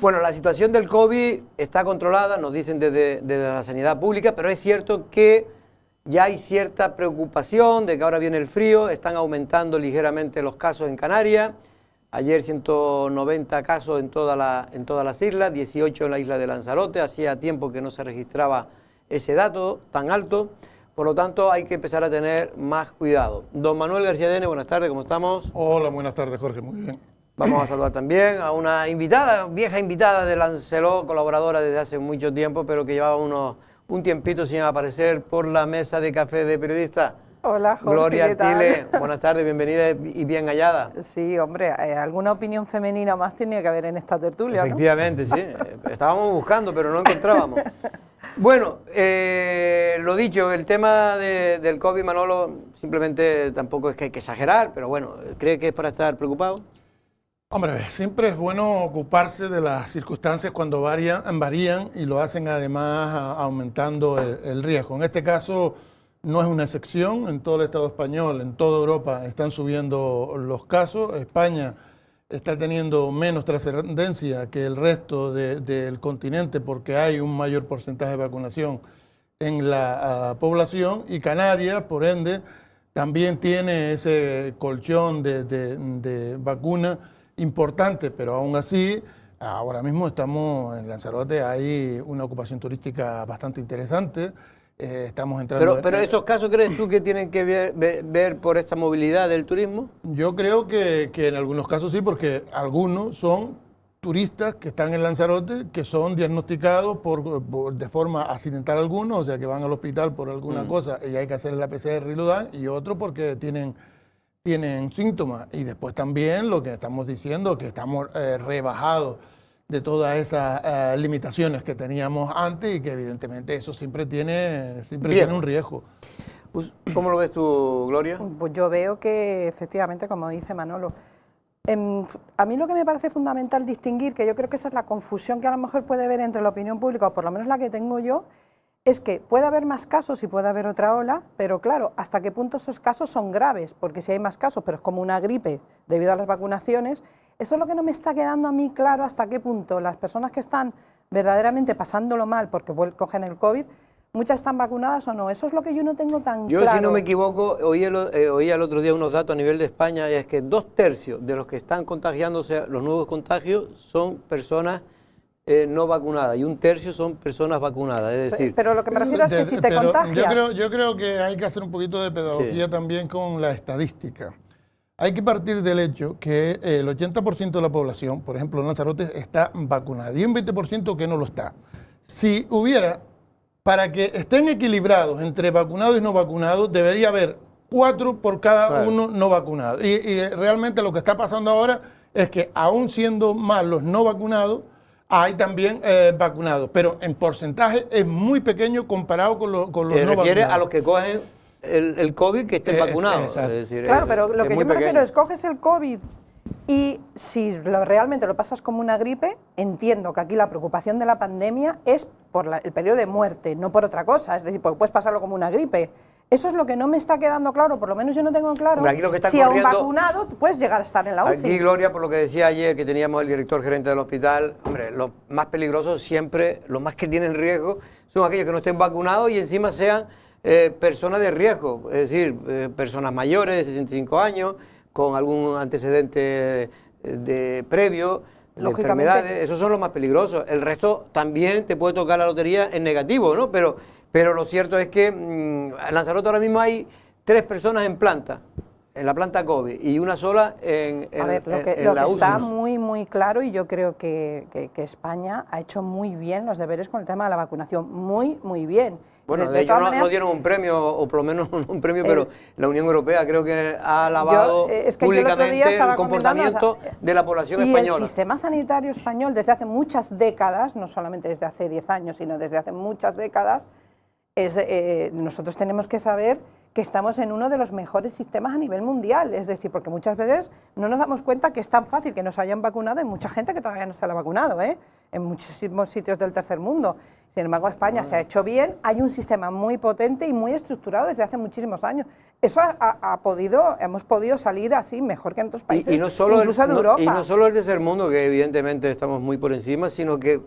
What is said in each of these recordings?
Bueno, la situación del COVID está controlada, nos dicen desde la sanidad pública, pero es cierto que ya hay cierta preocupación de que ahora viene el frío, están aumentando ligeramente los casos en Canarias. Ayer 190 casos en todas las islas, 18 en la isla de Lanzarote. Hacía tiempo que no se registraba ese dato tan alto. Por lo tanto, hay que empezar a tener más cuidado. Don Manuel García Dene, buenas tardes, ¿cómo estamos? Hola, buenas tardes, Jorge, muy bien. Vamos a saludar también a una invitada, vieja invitada de Lancelot, colaboradora desde hace mucho tiempo, pero que llevaba un tiempito sin aparecer por la mesa de café de periodistas. Hola, Jorge, Gloria ¿qué tal? Artile, buenas tardes, bienvenida y bien hallada. Sí, hombre, alguna opinión femenina más tenía que haber en esta tertulia, ¿no? Efectivamente, sí. Estábamos buscando, pero no encontrábamos. Bueno, lo dicho, el tema del COVID, Manolo, simplemente tampoco es que hay que exagerar, pero bueno, ¿cree que es para estar preocupado? Hombre, siempre es bueno ocuparse de las circunstancias cuando varían y lo hacen además aumentando el riesgo. En este caso no es una excepción, en todo el Estado español, en toda Europa están subiendo los casos. España está teniendo menos trascendencia que el resto del continente porque hay un mayor porcentaje de vacunación en la población, y Canarias, por ende, también tiene ese colchón de vacuna importante, pero aún así, ahora mismo estamos en Lanzarote, hay una ocupación turística bastante interesante. Estamos entrando... Pero ¿esos casos crees tú que tienen que ver por esta movilidad del turismo? Yo creo que en algunos casos sí, porque algunos son turistas que están en Lanzarote, que son diagnosticados de forma accidental algunos, o sea, que van al hospital por alguna cosa y hay que hacer la PCR y lo dan, y otros porque tienen síntomas. Y después también lo que estamos diciendo, que estamos rebajados de todas esas limitaciones que teníamos antes, y que evidentemente eso siempre tiene un riesgo. ¿Cómo lo ves tú, Gloria? Pues yo veo que efectivamente, como dice Manolo, a mí lo que me parece fundamental distinguir, que yo creo que esa es la confusión que a lo mejor puede haber entre la opinión pública, o por lo menos la que tengo yo, es que puede haber más casos y puede haber otra ola, pero claro, ¿hasta qué punto esos casos son graves? Porque si hay más casos, pero es como una gripe debido a las vacunaciones, eso es lo que no me está quedando a mí claro, hasta qué punto las personas que están verdaderamente pasándolo mal porque cogen el COVID, muchas están vacunadas o no. Eso es lo que yo no tengo tan claro. Yo, si no me equivoco, oí el otro día unos datos a nivel de España, y es que 2/3 de los que están contagiándose, los nuevos contagios, son personas no vacunadas, y 1/3 son personas vacunadas, es decir... Pero lo que me refiero es que si te contagias... Yo creo que hay que hacer un poquito de pedagogía también con la estadística. Hay que partir del hecho que el 80% de la población, por ejemplo en Lanzarote, está vacunada, y un 20% que no lo está. Si hubiera, para que estén equilibrados entre vacunados y no vacunados, debería haber 4 por cada uno no vacunados. Y realmente lo que está pasando ahora es que, aún siendo más los no vacunados, hay también vacunados, pero en porcentaje es muy pequeño comparado con los no vacunados. ¿Te refieres a los que cogen el COVID que estén vacunados? Es decir, claro, pero lo que yo me refiero es, coges el COVID y si realmente lo pasas como una gripe, entiendo que aquí la preocupación de la pandemia es por el periodo de muerte, no por otra cosa, es decir, porque puedes pasarlo como una gripe. Eso es lo que no me está quedando claro, por lo menos yo no tengo claro si a un vacunado puedes llegar a estar en la UCI. Aquí, Gloria, por lo que decía ayer, que teníamos el director gerente del hospital, hombre, los más peligrosos siempre, los más que tienen riesgo, son aquellos que no estén vacunados y encima sean personas de riesgo, es decir, personas mayores de 65 años, con algún antecedente previo, de enfermedades, esos son los más peligrosos. El resto también te puede tocar la lotería en negativo, ¿no? Pero lo cierto es que en Lanzarote ahora mismo hay 3 personas en la planta COVID, y una sola en la UCI. Está muy claro, y yo creo que España ha hecho muy bien los deberes con el tema de la vacunación, muy bien. Bueno, de hecho no dieron un premio, o por lo menos un premio, pero la Unión Europea creo que ha alabado públicamente el comportamiento de la población española. Y el sistema sanitario español, desde hace muchas décadas, no solamente desde hace 10 años, sino desde hace muchas décadas, nosotros tenemos que saber que estamos en uno de los mejores sistemas a nivel mundial, es decir, porque muchas veces no nos damos cuenta que es tan fácil que nos hayan vacunado, hay mucha gente que todavía no se la ha vacunado, en muchísimos sitios del tercer mundo. Sin embargo, España se ha hecho bien, hay un sistema muy potente y muy estructurado desde hace muchísimos años. Eso hemos podido salir así mejor que en otros países, y no solo incluso de Europa. Y no solo el tercer mundo, que evidentemente estamos muy por encima, sino que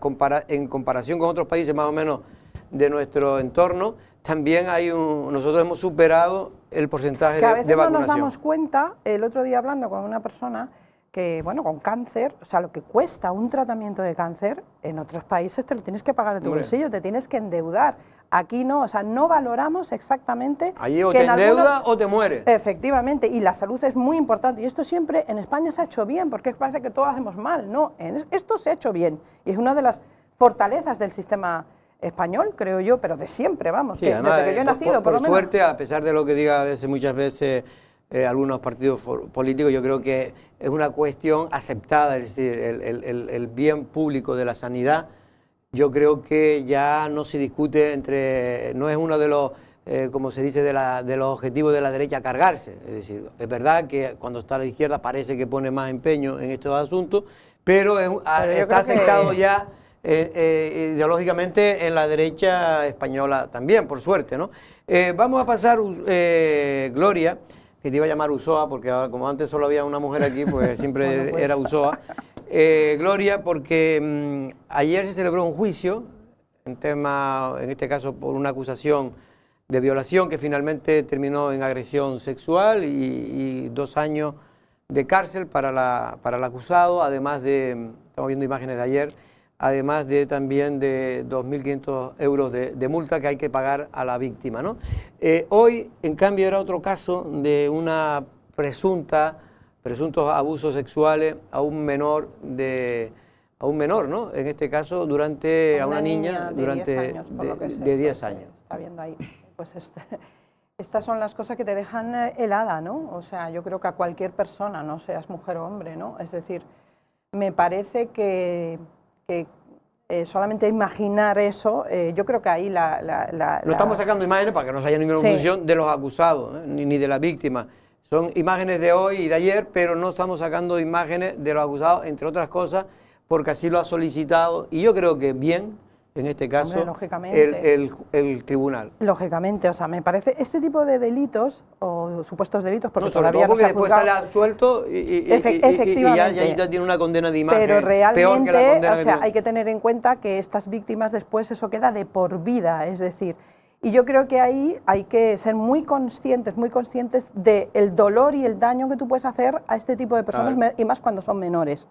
en comparación con otros países más o menos de nuestro entorno, también nosotros hemos superado el porcentaje de vacunación. Que a veces no nos damos cuenta, el otro día hablando con una persona que, bueno, con cáncer, o sea, lo que cuesta un tratamiento de cáncer, en otros países te lo tienes que pagar de tu bolsillo, te tienes que endeudar. Aquí no, o sea, no valoramos exactamente... Allí o te endeudas o te mueres. Efectivamente, y la salud es muy importante, y esto siempre en España se ha hecho bien, porque parece que todo lo hacemos mal, no, esto se ha hecho bien, y es una de las fortalezas del sistema español, creo yo, pero de siempre, vamos, sí, además, desde que yo he nacido, por lo menos. Suerte, a pesar de lo que diga muchas veces algunos partidos políticos, yo creo que es una cuestión aceptada, es decir, el bien público de la sanidad, yo creo que ya no se discute no es uno de los, como se dice, de los objetivos de la derecha cargarse, es decir, es verdad que cuando está a la izquierda parece que pone más empeño en estos asuntos, pero está aceptado ya ideológicamente en la derecha española también, por suerte, ¿no? Vamos a pasar, Gloria, que te iba a llamar Usoa, porque ahora, como antes solo había una mujer aquí, pues siempre bueno, pues. Era Usoa. Gloria, porque ayer se celebró un juicio, en este caso por una acusación de violación que finalmente terminó en agresión sexual y 2 años de cárcel para el acusado, además de, estamos viendo imágenes de ayer, además de también de 2.500 euros de multa que hay que pagar a la víctima, ¿no? Hoy, en cambio, era otro caso de una presuntos abusos sexuales a un menor, ¿no? En este caso, a una niña de 10 años. Está viendo ahí. Pues estas son las cosas que te dejan helada, ¿no? O sea, yo creo que a cualquier persona, no seas mujer o hombre, ¿no? Es decir, me parece que solamente imaginar eso, yo creo que ahí No estamos sacando imágenes para que no haya ninguna confusión de los acusados, ni de la víctima. Son imágenes de hoy y de ayer, pero no estamos sacando imágenes de los acusados, entre otras cosas, porque así lo ha solicitado, y yo creo que bien, en este caso, hombre, lógicamente, el tribunal. Lógicamente, o sea, me parece, este tipo de delitos, o supuestos delitos, porque no, todavía no se ha después sale absuelto y ya tiene una condena de imagen. Pero realmente, peor que la condena, o sea, hay que tener en cuenta que estas víctimas después eso queda de por vida, es decir, y yo creo que ahí hay que ser muy conscientes del dolor y el daño que tú puedes hacer a este tipo de personas, claro, y más cuando son menores.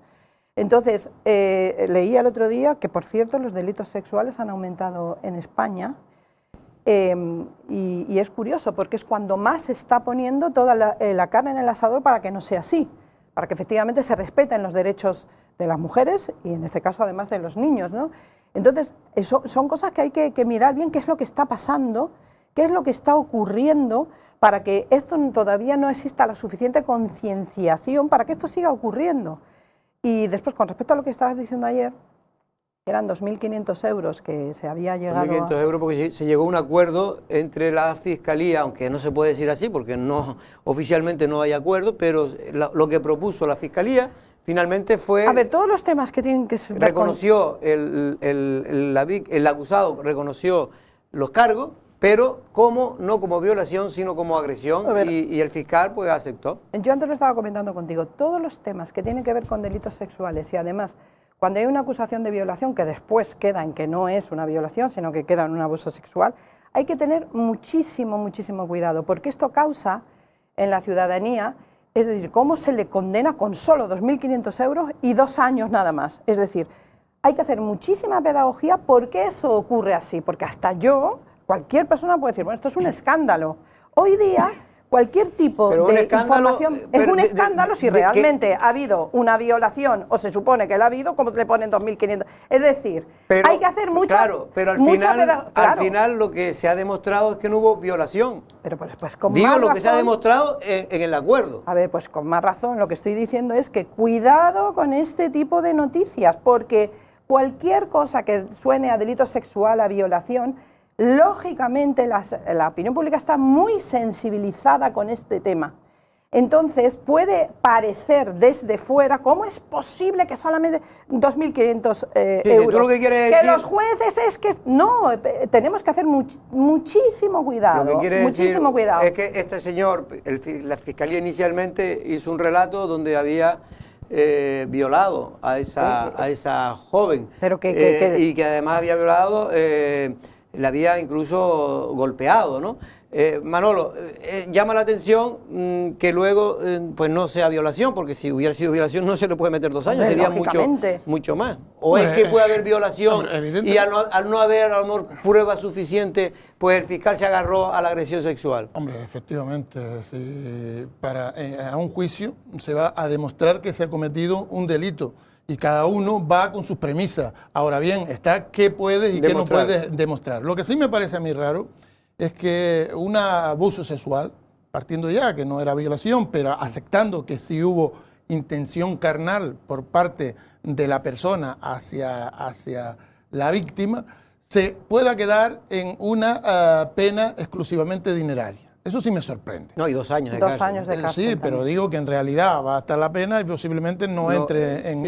Entonces, leía el otro día que, por cierto, los delitos sexuales han aumentado en España y es curioso porque es cuando más se está poniendo toda la carne en el asador para que no sea así, para que efectivamente se respeten los derechos de las mujeres y en este caso además de los niños, ¿no? Entonces, eso son cosas que hay que mirar bien qué es lo que está pasando, qué es lo que está ocurriendo para que esto todavía no exista la suficiente concienciación para que esto siga ocurriendo. Y después, con respecto a lo que estabas diciendo ayer, eran 2.500 euros que se había llegado 2.500 euros porque se llegó a un acuerdo entre la Fiscalía, aunque no se puede decir así porque oficialmente no hay acuerdo, pero lo que propuso la Fiscalía finalmente fue... A ver, todos los temas que tienen que ser... Reconoció, el acusado reconoció los cargos, pero no como violación, sino como agresión, y el fiscal pues aceptó. Yo antes lo estaba comentando contigo, todos los temas que tienen que ver con delitos sexuales y además cuando hay una acusación de violación que después queda en que no es una violación, sino que queda en un abuso sexual, hay que tener muchísimo cuidado, porque esto causa en la ciudadanía, es decir, cómo se le condena con solo 2.500 euros y 2 años nada más. Es decir, hay que hacer muchísima pedagogía por qué eso ocurre así, porque hasta cualquier persona puede decir, bueno, esto es un escándalo. Hoy día, cualquier tipo de información es un escándalo si realmente ha habido una violación o se supone que la ha habido, como le ponen 2.500. Es decir, hay que hacer mucha... Claro, pero al final lo que se ha demostrado es que no hubo violación. Pero pues con Digo más lo razón, que se ha demostrado en el acuerdo. A ver, pues con más razón, lo que estoy diciendo es que cuidado con este tipo de noticias, porque cualquier cosa que suene a delito sexual, a violación, lógicamente la opinión pública está muy sensibilizada con este tema. Entonces puede parecer desde fuera, ¿cómo es posible que solamente 2.500 euros? Que los jueces es que no, tenemos que hacer muchísimo cuidado. Lo que quiere muchísimo cuidado. Es que este señor, la fiscalía inicialmente hizo un relato donde había violado a esa joven, pero y que además había violado, la había incluso golpeado, ¿no? Manolo, llama la atención que luego pues no sea violación, porque si hubiera sido violación no se le puede meter 2 años, sería mucho más. O es que puede haber violación y al no haber a lo mejor prueba suficiente, pues el fiscal se agarró a la agresión sexual. Hombre, efectivamente, si a un juicio se va a demostrar que se ha cometido un delito y cada uno va con sus premisas. Ahora bien, está qué puedes y qué no puedes demostrar. Lo que sí me parece a mí raro es que un abuso sexual, partiendo ya que no era violación, pero aceptando que sí hubo intención carnal por parte de la persona hacia la víctima, se pueda quedar en una pena exclusivamente dineraria. Eso sí me sorprende. No, y 2 años de cárcel. 2 años de cárcel. Sí, también. pero digo que en realidad va a estar la pena y posiblemente no entre en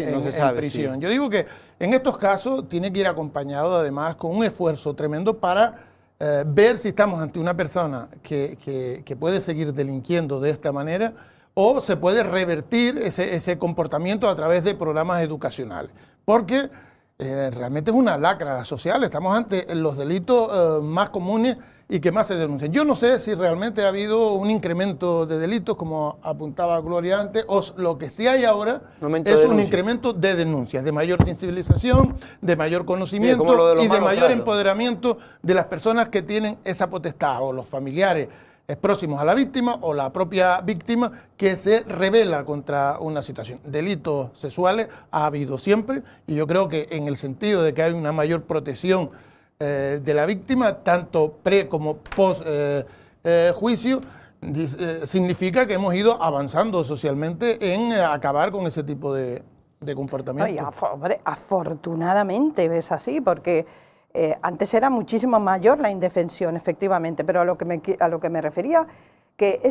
prisión. Sí. Yo digo que en estos casos tiene que ir acompañado además con un esfuerzo tremendo para ver si estamos ante una persona que puede seguir delinquiendo de esta manera o se puede revertir ese comportamiento a través de programas educacionales. Porque realmente es una lacra social, estamos ante los delitos más comunes y que más se denuncian. Yo no sé si realmente ha habido un incremento de delitos, como apuntaba Gloria antes, o lo que sí hay ahora es un incremento de denuncias, de mayor sensibilización, de mayor conocimiento y de mayor empoderamiento de las personas que tienen esa potestad, o los familiares próximos a la víctima o la propia víctima que se rebela contra una situación. Delitos sexuales ha habido siempre y yo creo que en el sentido de que hay una mayor protección de la víctima, tanto pre como post juicio, significa que hemos ido avanzando socialmente en acabar con ese tipo de comportamiento. Afortunadamente es así, porque antes era muchísimo mayor la indefensión, efectivamente, pero a lo que me refería, que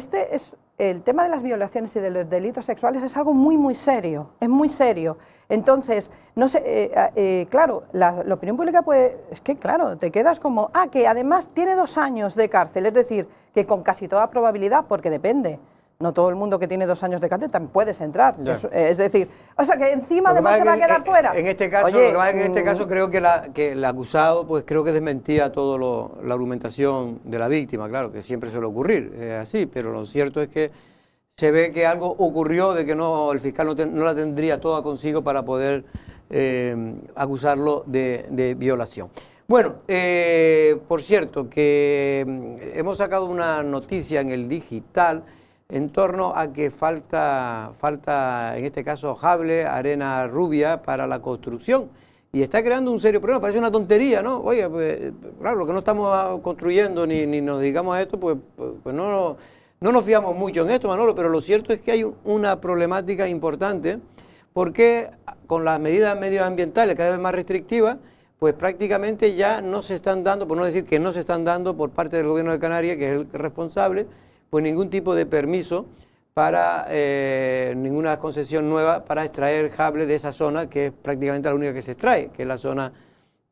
el tema de las violaciones y de los delitos sexuales es algo muy, muy serio, es muy serio. Entonces, no sé, claro, la opinión pública es que, claro, te quedas como, que además tiene 2 años de cárcel, es decir, que con casi toda probabilidad, porque depende, no todo el mundo que tiene 2 años de cárcel también puedes entrar. Es decir, o sea, que encima además se va a quedar fuera. En este caso, en este caso creo que el acusado, pues creo que desmentía toda la argumentación de la víctima, claro, que siempre suele ocurrir, así, pero lo cierto es que se ve que algo ocurrió de que el fiscal no la tendría toda consigo para poder acusarlo de violación. Bueno, por cierto, que hemos sacado una noticia en el digital en torno a que falta en este caso sable, arena rubia para la construcción. Y está creando un serio problema, parece una tontería, ¿no? Oye, pues, claro, lo que no estamos construyendo ni nos dedicamos a esto, pues no nos fiamos mucho en esto, Manolo, pero lo cierto es que hay una problemática importante, porque con las medidas medioambientales cada vez más restrictivas, pues prácticamente ya no se están dando, por no decir que no se están dando por parte del gobierno de Canarias, que es el responsable, pues ningún tipo de permiso para ninguna concesión nueva para extraer sable de esa zona, que es prácticamente la única que se extrae, que es la zona,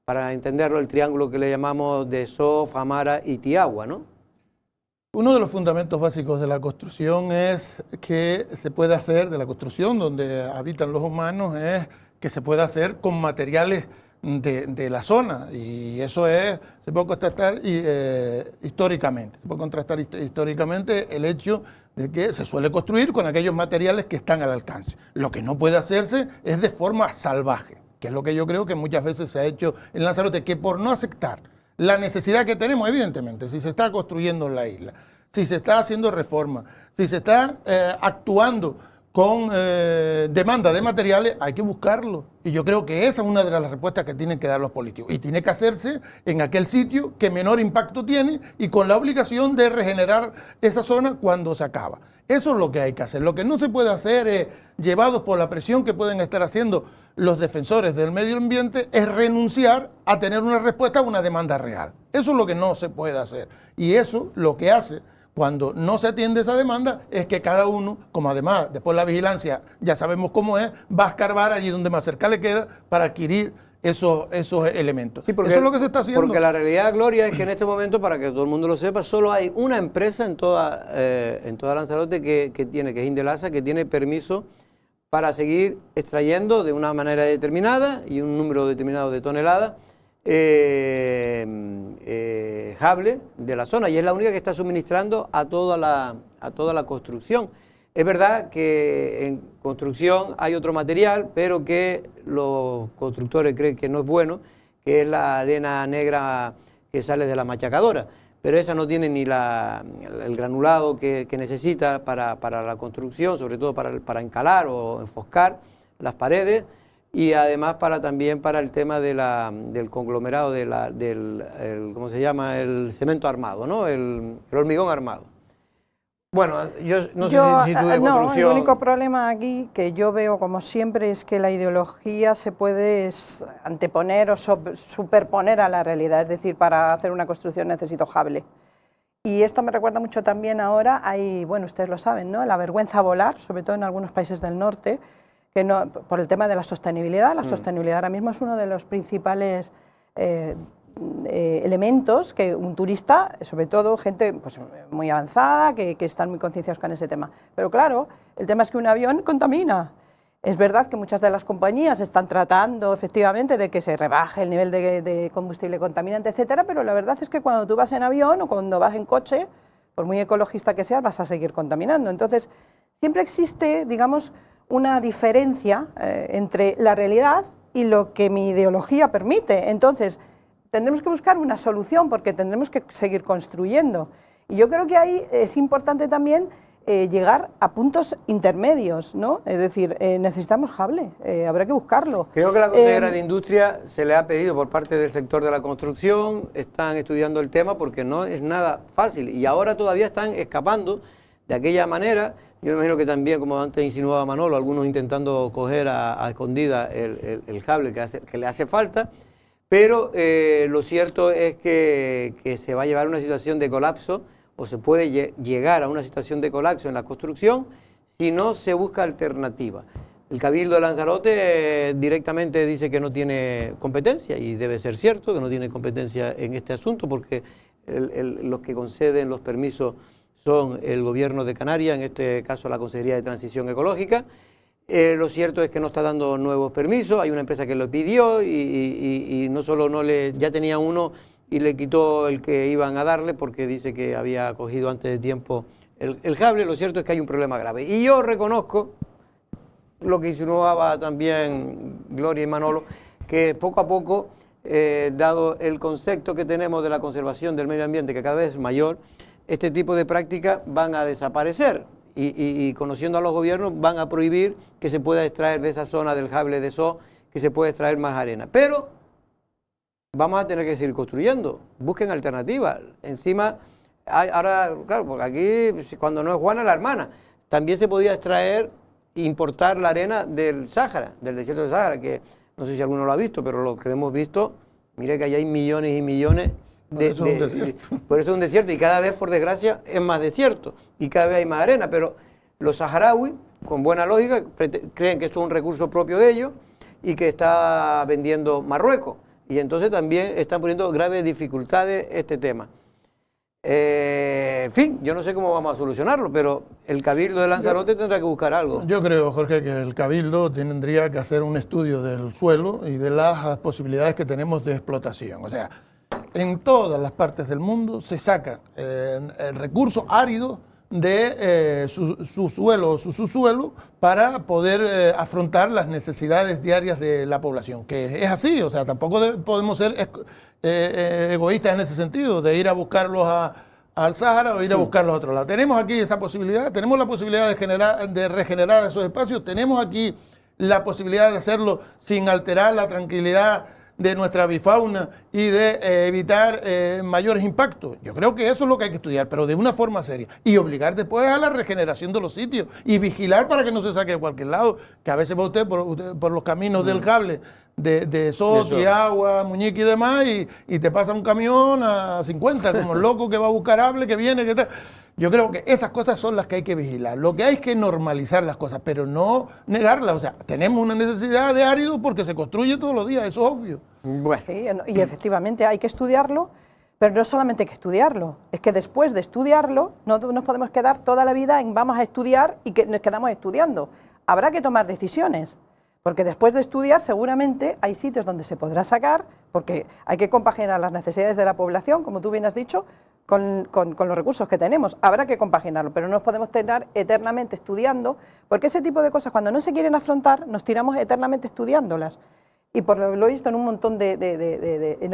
para entenderlo, el triángulo que le llamamos de So, Famara y Tiagua, ¿no? Uno de los fundamentos básicos de la construcción es que se puede hacer, de la construcción donde habitan los humanos, es que se puede hacer con materiales de la zona, y eso se puede contrastar históricamente. Se puede contrastar históricamente el hecho de que se suele construir con aquellos materiales que están al alcance. Lo que no puede hacerse es de forma salvaje, que es lo que yo creo que muchas veces se ha hecho en Lanzarote, que por no aceptar la necesidad que tenemos, evidentemente, si se está construyendo en la isla, si se está haciendo reforma, si se está actuando con demanda de materiales, hay que buscarlo. Y yo creo que esa es una de las respuestas que tienen que dar los políticos. Y tiene que hacerse en aquel sitio que menor impacto tiene y con la obligación de regenerar esa zona cuando se acaba. Eso es lo que hay que hacer. Lo que no se puede hacer es, llevados por la presión que pueden estar haciendo los defensores del medio ambiente es renunciar a tener una respuesta a una demanda real. Eso es lo que no se puede hacer. Y eso lo que hace cuando no se atiende esa demanda es que cada uno, como además después la vigilancia ya sabemos cómo es, va a escarbar allí donde más cerca le queda para adquirir esos elementos. Sí, porque, eso es lo que se está haciendo. Porque la realidad, Gloria, es que en este momento, para que todo el mundo lo sepa, solo hay una empresa en toda Lanzarote que es Indelasa, que tiene permiso para seguir extrayendo de una manera determinada y un número determinado de toneladas jable de la zona, y es la única que está suministrando a toda la construcción. Es verdad que en construcción hay otro material, pero que los constructores creen que no es bueno, que es la arena negra que sale de la machacadora, pero esa no tiene ni el granulado que necesita para la construcción, sobre todo para encalar o enfoscar las paredes, y además también para el tema del conglomerado ¿cómo se llama? El cemento armado, ¿no? El hormigón armado. Bueno, yo no sé si tú de construcción... El único problema aquí que yo veo, como siempre, es que la ideología se puede anteponer o superponer a la realidad. Es decir, para hacer una construcción necesito jable. Y esto me recuerda mucho también ahora, bueno, ustedes lo saben, ¿no? La vergüenza volar, sobre todo en algunos países del norte, que no, por el tema de la sostenibilidad. La sostenibilidad ahora mismo es uno de los principales elementos que un turista, sobre todo gente pues, muy avanzada, que están muy concienciados con ese tema. Pero claro, el tema es que un avión contamina. Es verdad que muchas de las compañías están tratando efectivamente de que se rebaje el nivel de combustible contaminante, etcétera, pero la verdad es que cuando tú vas en avión o cuando vas en coche, por muy ecologista que seas, vas a seguir contaminando. Entonces, siempre existe, digamos, una diferencia entre la realidad y lo que mi ideología permite. Entonces, tendremos que buscar una solución porque tendremos que seguir construyendo. Y yo creo que ahí es importante también llegar a puntos intermedios, ¿no? Es decir, necesitamos jable, habrá que buscarlo. Creo que la consejera de Industria se le ha pedido por parte del sector de la construcción, están estudiando el tema porque no es nada fácil y ahora todavía están escapando de aquella manera. Yo me imagino que también, como antes insinuaba Manolo, algunos intentando coger a escondida el cable que le hace falta, pero lo cierto es que se va a llevar a una situación de colapso, o se puede llegar a una situación de colapso en la construcción si no se busca alternativa. El Cabildo de Lanzarote directamente dice que no tiene competencia, y debe ser cierto que no tiene competencia en este asunto, porque los que conceden los permisos son el Gobierno de Canarias, en este caso la Consejería de Transición Ecológica. Lo cierto es que no está dando nuevos permisos, hay una empresa que lo pidió y no solo ya tenía uno y le quitó el que iban a darle porque dice que había cogido antes de tiempo el cable. Lo cierto es que hay un problema grave. Y yo reconozco lo que insinuaba también Gloria y Manolo, que poco a poco, dado el concepto que tenemos de la conservación del medio ambiente, que cada vez es mayor, este tipo de prácticas van a desaparecer y conociendo a los gobiernos van a prohibir que se pueda extraer de esa zona del cable de SO, que se pueda extraer más arena. Pero vamos a tener que seguir construyendo, busquen alternativas. Encima, ahora, claro, porque aquí cuando no es Juana la hermana, también se podía extraer e importar la arena del Sáhara, del desierto del Sáhara, que no sé si alguno lo ha visto, pero lo que hemos visto, mire que allá hay millones y millones por eso es un desierto. Por eso es un desierto, y cada vez, por desgracia, es más desierto, y cada vez hay más arena, pero los saharauis, con buena lógica, creen que esto es un recurso propio de ellos y que está vendiendo Marruecos. Y entonces también están poniendo graves dificultades este tema. En fin, yo no sé cómo vamos a solucionarlo, pero el Cabildo de Lanzarote tendrá que buscar algo. Yo creo, Jorge, que el Cabildo tendría que hacer un estudio del suelo y de las posibilidades que tenemos de explotación. O sea, en todas las partes del mundo se saca el recurso árido de su suelo o su subsuelo para poder afrontar las necesidades diarias de la población, que es así. O sea, tampoco podemos ser egoístas en ese sentido, de ir a buscarlos al Sáhara o ir a buscarlos a otro lado. Tenemos aquí esa posibilidad, tenemos la posibilidad de regenerar esos espacios, tenemos aquí la posibilidad de hacerlo sin alterar la tranquilidad de nuestra bifauna y de evitar mayores impactos. Yo creo que eso es lo que hay que estudiar, pero de una forma seria. Y obligar después a la regeneración de los sitios y vigilar para que no se saque de cualquier lado, que a veces va usted por los caminos del cable de Sot y Agua, Muñique y demás, y te pasa un camión a 50, como el loco que va a buscar hable, que viene, que tal. Yo creo que esas cosas son las que hay que vigilar. Lo que hay es que normalizar las cosas, pero no negarlas. O sea, tenemos una necesidad de árido porque se construye todos los días, eso es obvio. Bueno. Sí, y efectivamente hay que estudiarlo, pero no solamente hay que estudiarlo, es que después de estudiarlo no nos podemos quedar toda la vida en vamos a estudiar y que nos quedamos estudiando. Habrá que tomar decisiones, porque después de estudiar seguramente hay sitios donde se podrá sacar, porque hay que compaginar las necesidades de la población, como tú bien has dicho, con los recursos que tenemos. Habrá que compaginarlo, pero no nos podemos tener eternamente estudiando, porque ese tipo de cosas cuando no se quieren afrontar nos tiramos eternamente estudiándolas. Y por lo visto en un montón en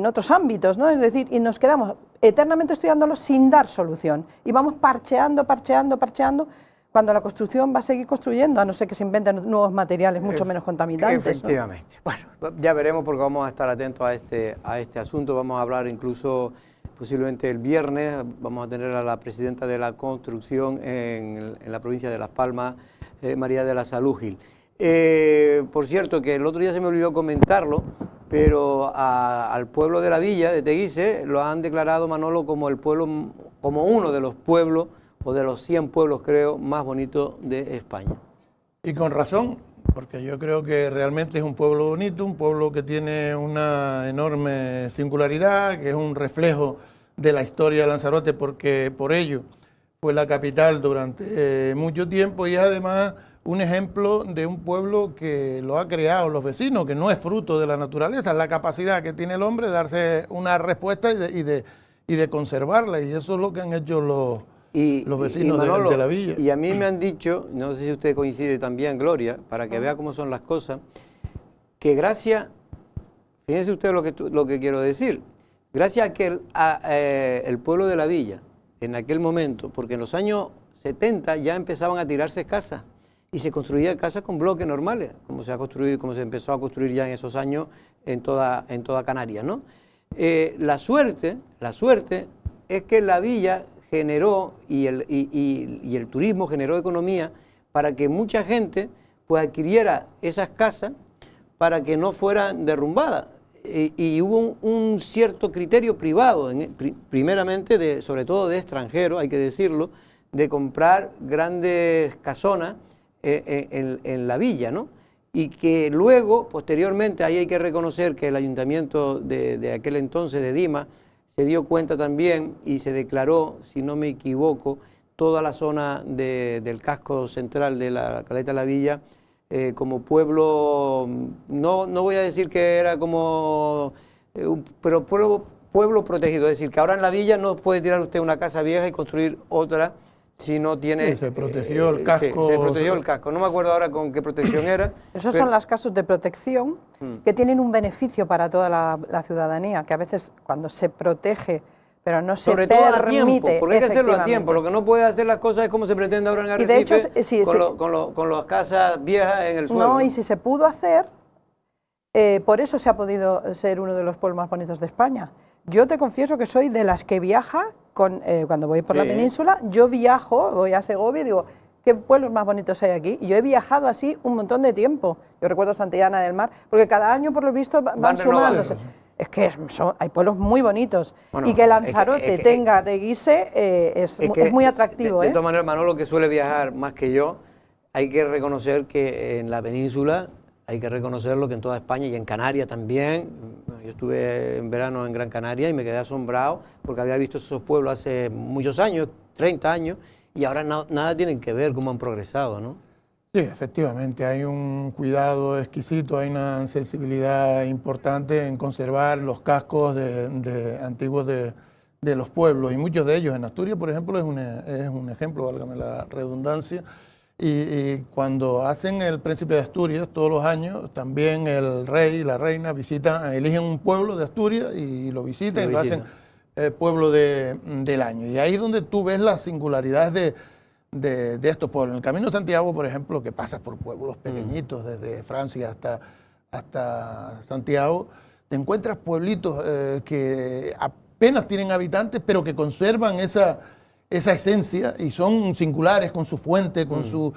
otros ámbitos, ¿no? Es decir, y nos quedamos eternamente estudiándolos sin dar solución. Y vamos parcheando, cuando la construcción va a seguir construyendo, a no ser que se inventen nuevos materiales mucho menos contaminantes. Efectivamente. ¿No? Bueno, ya veremos porque vamos a estar atentos a este asunto. Vamos a hablar incluso posiblemente el viernes. Vamos a tener a la presidenta de la construcción en la provincia de Las Palmas, María de la Salud Gil. Por cierto, que el otro día se me olvidó comentarlo, pero al pueblo de la villa de Teguise lo han declarado, Manolo, como uno de los pueblos, o de los 100 pueblos, creo, más bonitos de España. Y con razón, porque yo creo que realmente es un pueblo bonito, un pueblo que tiene una enorme singularidad, que es un reflejo de la historia de Lanzarote, porque por ello fue la capital durante mucho tiempo y además un ejemplo de un pueblo que lo ha creado los vecinos, que no es fruto de la naturaleza, es la capacidad que tiene el hombre de darse una respuesta y de conservarla, y eso es lo que han hecho los vecinos Manolo, de la villa. Y a mí me han dicho, no sé si usted coincide también, Gloria, para que vea cómo son las cosas, que gracias, fíjense usted lo que quiero decir, gracias a que el pueblo de la villa, en aquel momento, porque en los años 70 ya empezaban a tirarse casas, y se construían casas con bloques normales, como se empezó a construir ya en esos años en toda Canarias, ¿no? La suerte es que la villa generó y el turismo generó economía para que mucha gente pues adquiriera esas casas para que no fueran derrumbadas. Y hubo un cierto criterio privado, primeramente, sobre todo de extranjeros, hay que decirlo, de comprar grandes casonas en la villa, ¿no? Y que luego, posteriormente, ahí hay que reconocer que el ayuntamiento de aquel entonces, de Dima, se dio cuenta también y se declaró, si no me equivoco, toda la zona del casco central de la Caleta de la Villa como pueblo, no voy a decir que era como, pero pueblo protegido, es decir, que ahora en la villa no puede tirar usted una casa vieja y construir otra si no tiene... Sí, se protegió el casco. Se protegió el casco, no me acuerdo ahora con qué protección era. Esos son los casos de protección que tienen un beneficio para toda la ciudadanía, que a veces cuando se protege, pero no se sobre permite... todo a tiempo, porque hay que hacerlo a tiempo. Lo que no puede hacer las cosas es como se pretende ahora en Arrecife, y de hecho, con las casas viejas en el suelo. No, y si se pudo hacer, por eso se ha podido ser uno de los pueblos más bonitos de España. Yo te confieso que soy de las que viaja, cuando voy por la península, yo viajo, voy a Segovia y digo, ¿qué pueblos más bonitos hay aquí? Y yo he viajado así un montón de tiempo. Yo recuerdo Santillana del Mar, porque cada año, por lo visto, van sumándose. Es que hay pueblos muy bonitos. Bueno, y que Lanzarote tenga Teguise es muy atractivo. De todas maneras, Manolo, que suele viajar más que yo, hay que reconocer que en la península, hay que reconocerlo que en toda España y en Canarias también. Yo estuve en verano en Gran Canaria y me quedé asombrado porque había visto esos pueblos hace muchos años, 30 años, y ahora nada tienen que ver cómo han progresado, ¿no? Sí, efectivamente, hay un cuidado exquisito, hay una sensibilidad importante en conservar los cascos antiguos de los pueblos, y muchos de ellos en Asturias, por ejemplo, es un ejemplo, válgame la redundancia. Y cuando hacen el Príncipe de Asturias todos los años, también el rey y la reina eligen un pueblo de Asturias y lo visitan y lo hacen pueblo del año. Y ahí es donde tú ves las singularidades de estos pueblos. En el Camino de Santiago, por ejemplo, que pasas por pueblos pequeñitos, desde Francia hasta Santiago, te encuentras pueblitos que apenas tienen habitantes, pero que conservan esa esencia y son singulares con su fuente, con sus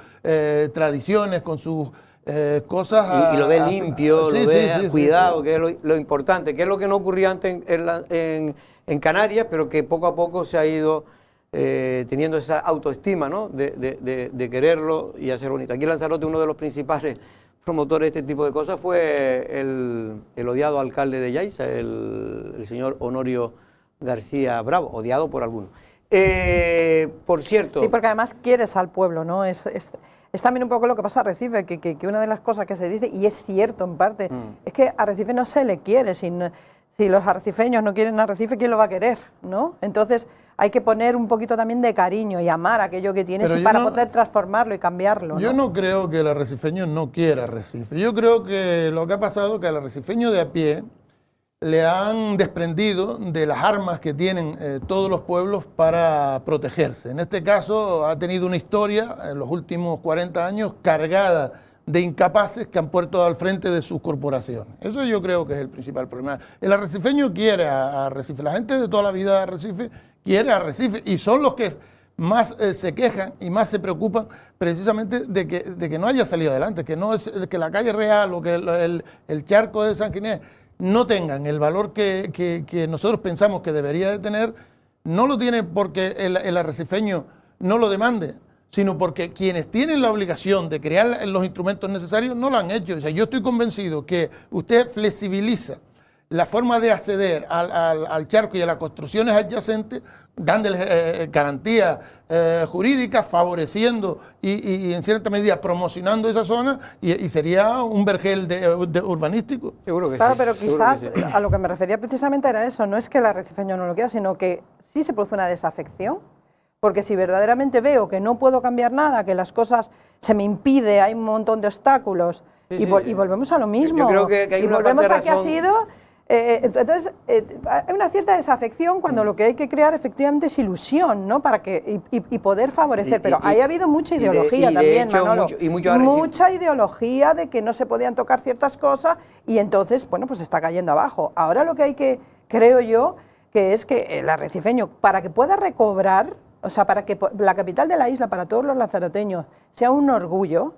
tradiciones, con sus cosas. Y lo ve limpio, sí, lo ve sí, cuidado, sí. que es lo importante, que es lo que no ocurría antes en Canarias, pero que poco a poco se ha ido teniendo esa autoestima, ¿no? de quererlo y hacer bonito. Aquí en Lanzarote uno de los principales promotores de este tipo de cosas fue el odiado alcalde de Yaiza, el señor Honorio García Bravo, odiado por algunos. Por cierto... Sí, porque además quieres al pueblo, ¿no? Es también un poco lo que pasa a Arrecife, que una de las cosas que se dice, y es cierto en parte, es que a Arrecife no se le quiere. Si los arrecifeños no quieren a Arrecife, ¿quién lo va a querer? ¿No? Entonces hay que poner un poquito también de cariño y amar aquello que tienes para poder transformarlo y cambiarlo. Yo no creo que el arrecifeño no quiera Arrecife. Yo creo que lo que ha pasado es que al arrecifeño de a pie le han desprendido de las armas que tienen todos los pueblos para protegerse. En este caso ha tenido una historia en los últimos 40 años cargada de incapaces que han puesto al frente de sus corporaciones. Eso yo creo que es el principal problema. El arrecifeño quiere a Arrecife, la gente de toda la vida de Arrecife quiere a Arrecife y son los que más se quejan y más se preocupan precisamente de que no haya salido adelante, que no es que la calle Real o que el charco de San Ginés no tengan el valor que nosotros pensamos que debería de tener. No lo tiene porque el arrecifeño no lo demande, sino porque quienes tienen la obligación de crear los instrumentos necesarios no lo han hecho. O sea, yo estoy convencido que usted flexibiliza la forma de acceder al charco y a las construcciones adyacentes, dándoles garantías jurídicas, favoreciendo y en cierta medida promocionando esa zona y sería un vergel urbanístico. Seguro que claro, sí. pero quizás a lo que me refería precisamente era eso, no es que el arrecifeño no lo quiera, sino que sí se produce una desafección, porque si verdaderamente veo que no puedo cambiar nada, que las cosas se me impide, hay un montón de obstáculos, y volvemos a lo mismo. Yo creo que hay y una volvemos parte a de que ha razón. sido... entonces, hay una cierta desafección cuando lo que hay que crear efectivamente es ilusión, ¿no? Para que y poder favorecer. Pero ahí ha habido mucha ideología también, hecho, Manolo. mucha ideología de que no se podían tocar ciertas cosas y entonces, bueno, pues está cayendo abajo. Ahora lo que hay que, creo yo, que es que el arrecifeño, para que pueda recobrar, o sea, para que la capital de la isla, para todos los lanzaroteños, sea un orgullo,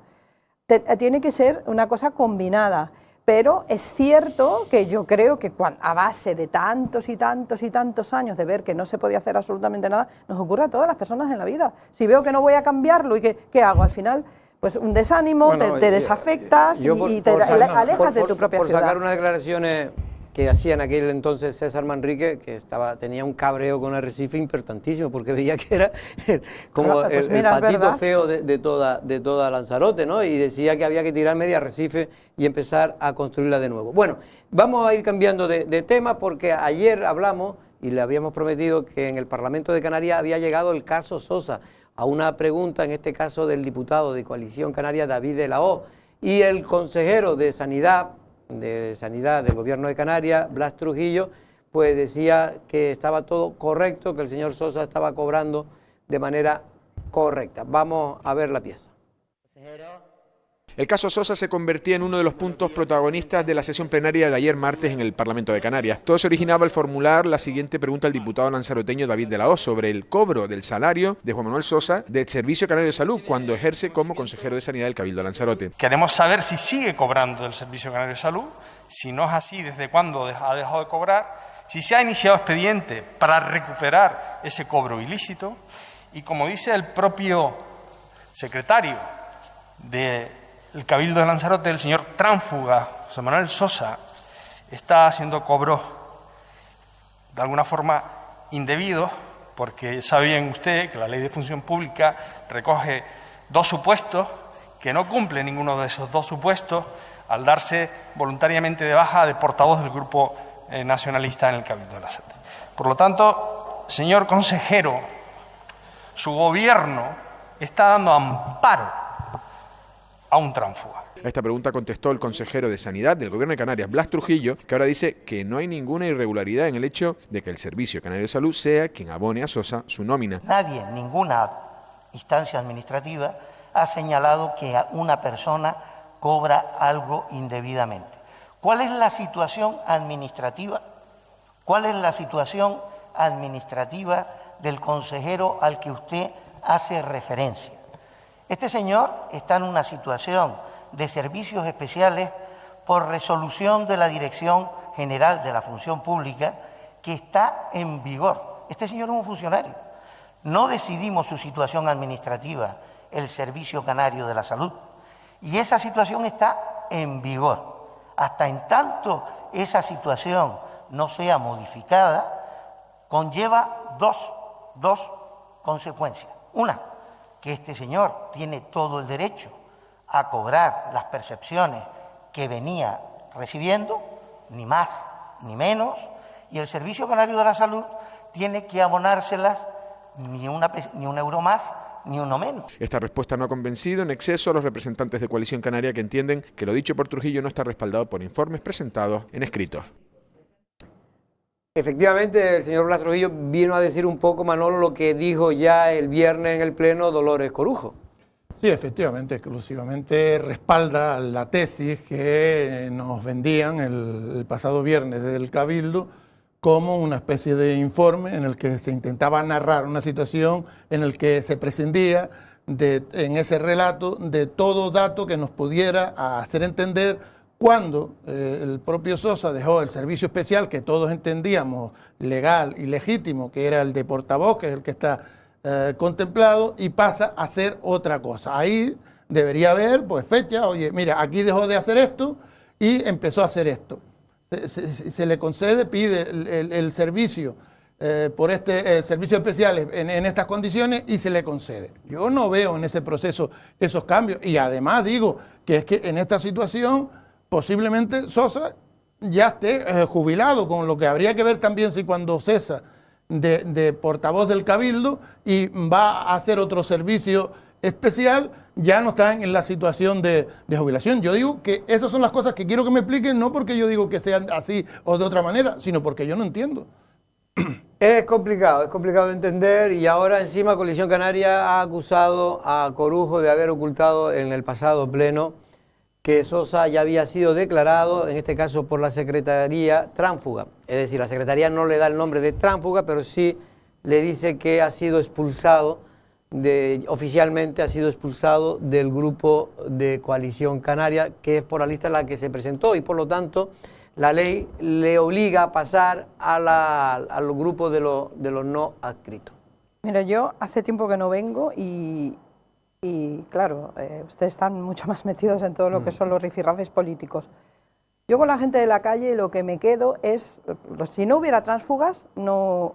tiene que ser una cosa combinada. Pero es cierto que yo creo que a base de tantos y tantos y tantos años de ver que no se podía hacer absolutamente nada, nos ocurre a todas las personas en la vida. Si veo que no voy a cambiarlo, ¿y qué hago? Al final, pues un desánimo, bueno, te desafectas y te alejas de tu propia ciudad. Por sacar unas declaraciones que hacía en aquel entonces César Manrique, que tenía un cabreo con Arrecife importantísimo, porque veía que era como el patito feo de toda Lanzarote, ¿no? Y decía que había que tirar media Arrecife y empezar a construirla de nuevo. Bueno, vamos a ir cambiando de tema, porque ayer hablamos, y le habíamos prometido que en el Parlamento de Canarias había llegado el caso Sosa, a una pregunta, en este caso del diputado de Coalición Canaria, David de la O, y el consejero de Sanidad del Gobierno de Canarias, Blas Trujillo, pues decía que estaba todo correcto, que el señor Sosa estaba cobrando de manera correcta. Vamos a ver la pieza. El caso Sosa se convertía en uno de los puntos protagonistas de la sesión plenaria de ayer martes en el Parlamento de Canarias. Todo se originaba al formular la siguiente pregunta al diputado lanzaroteño David de la O sobre el cobro del salario de Juan Manuel Sosa del Servicio Canario de Salud cuando ejerce como consejero de Sanidad del Cabildo de Lanzarote. Queremos saber si sigue cobrando del Servicio Canario de Salud, si no es así, desde cuándo ha dejado de cobrar, si se ha iniciado expediente para recuperar ese cobro ilícito y, como dice el propio secretario del Cabildo de Lanzarote, el señor tránsfuga José Manuel Sosa, está haciendo cobros de alguna forma indebidos, porque sabe bien usted que la Ley de Función Pública recoge dos supuestos que no cumple ninguno de esos dos supuestos al darse voluntariamente de baja de portavoz del Grupo Nacionalista en el Cabildo de Lanzarote. Por lo tanto, señor consejero, su gobierno está dando amparo a un tránsfuga. A esta pregunta contestó el consejero de Sanidad del Gobierno de Canarias, Blas Trujillo, que ahora dice que no hay ninguna irregularidad en el hecho de que el Servicio Canario de Salud sea quien abone a Sosa su nómina. Nadie, ninguna instancia administrativa ha señalado que una persona cobra algo indebidamente. ¿Cuál es la situación administrativa? ¿Cuál es la situación administrativa del consejero al que usted hace referencia? Este señor está en una situación de servicios especiales por resolución de la Dirección General de la Función Pública que está en vigor. Este señor es un funcionario. No decidimos su situación administrativa el Servicio Canario de la Salud y esa situación está en vigor. Hasta en tanto esa situación no sea modificada, conlleva dos consecuencias. Una, que este señor tiene todo el derecho a cobrar las percepciones que venía recibiendo, ni más ni menos, y el Servicio Canario de la Salud tiene que abonárselas ni un euro más ni uno menos. Esta respuesta no ha convencido en exceso a los representantes de Coalición Canaria, que entienden que lo dicho por Trujillo no está respaldado por informes presentados en escrito. Efectivamente, el señor Blas Trujillo vino a decir un poco, Manolo, lo que dijo ya el viernes en el Pleno Dolores Corujo. Sí, efectivamente, exclusivamente respalda la tesis que nos vendían el pasado viernes desde el Cabildo como una especie de informe en el que se intentaba narrar una situación en el que se prescindía en ese relato de todo dato que nos pudiera hacer entender cuando el propio Sosa dejó el servicio especial que todos entendíamos legal y legítimo, que era el de portavoz, que es el que está contemplado, y pasa a hacer otra cosa. Ahí debería haber pues fecha, oye, mira, aquí dejó de hacer esto y empezó a hacer esto. Se le concede, pide el servicio por servicio especial en estas condiciones y se le concede. Yo no veo en ese proceso esos cambios y además digo que es que en esta situación posiblemente Sosa ya esté jubilado, con lo que habría que ver también si cuando cesa de portavoz del Cabildo y va a hacer otro servicio especial, ya no están en la situación de jubilación. Yo digo que esas son las cosas que quiero que me expliquen, no porque yo digo que sean así o de otra manera, sino porque yo no entiendo. Es complicado de entender, y ahora encima Coalición Canaria ha acusado a Corujo de haber ocultado en el pasado pleno que Sosa ya había sido declarado, en este caso por la Secretaría, tránsfuga. Es decir, la Secretaría no le da el nombre de tránsfuga, pero sí le dice que ha sido expulsado, oficialmente ha sido expulsado del grupo de Coalición Canaria, que es por la lista en la que se presentó, y por lo tanto la ley le obliga a pasar al grupo de los no adscritos. Mira, yo hace tiempo que no vengo y claro, ustedes están mucho más metidos en todo lo que son los rifirrafes políticos. Yo con la gente de la calle lo que me quedo es, si no hubiera tránsfugas no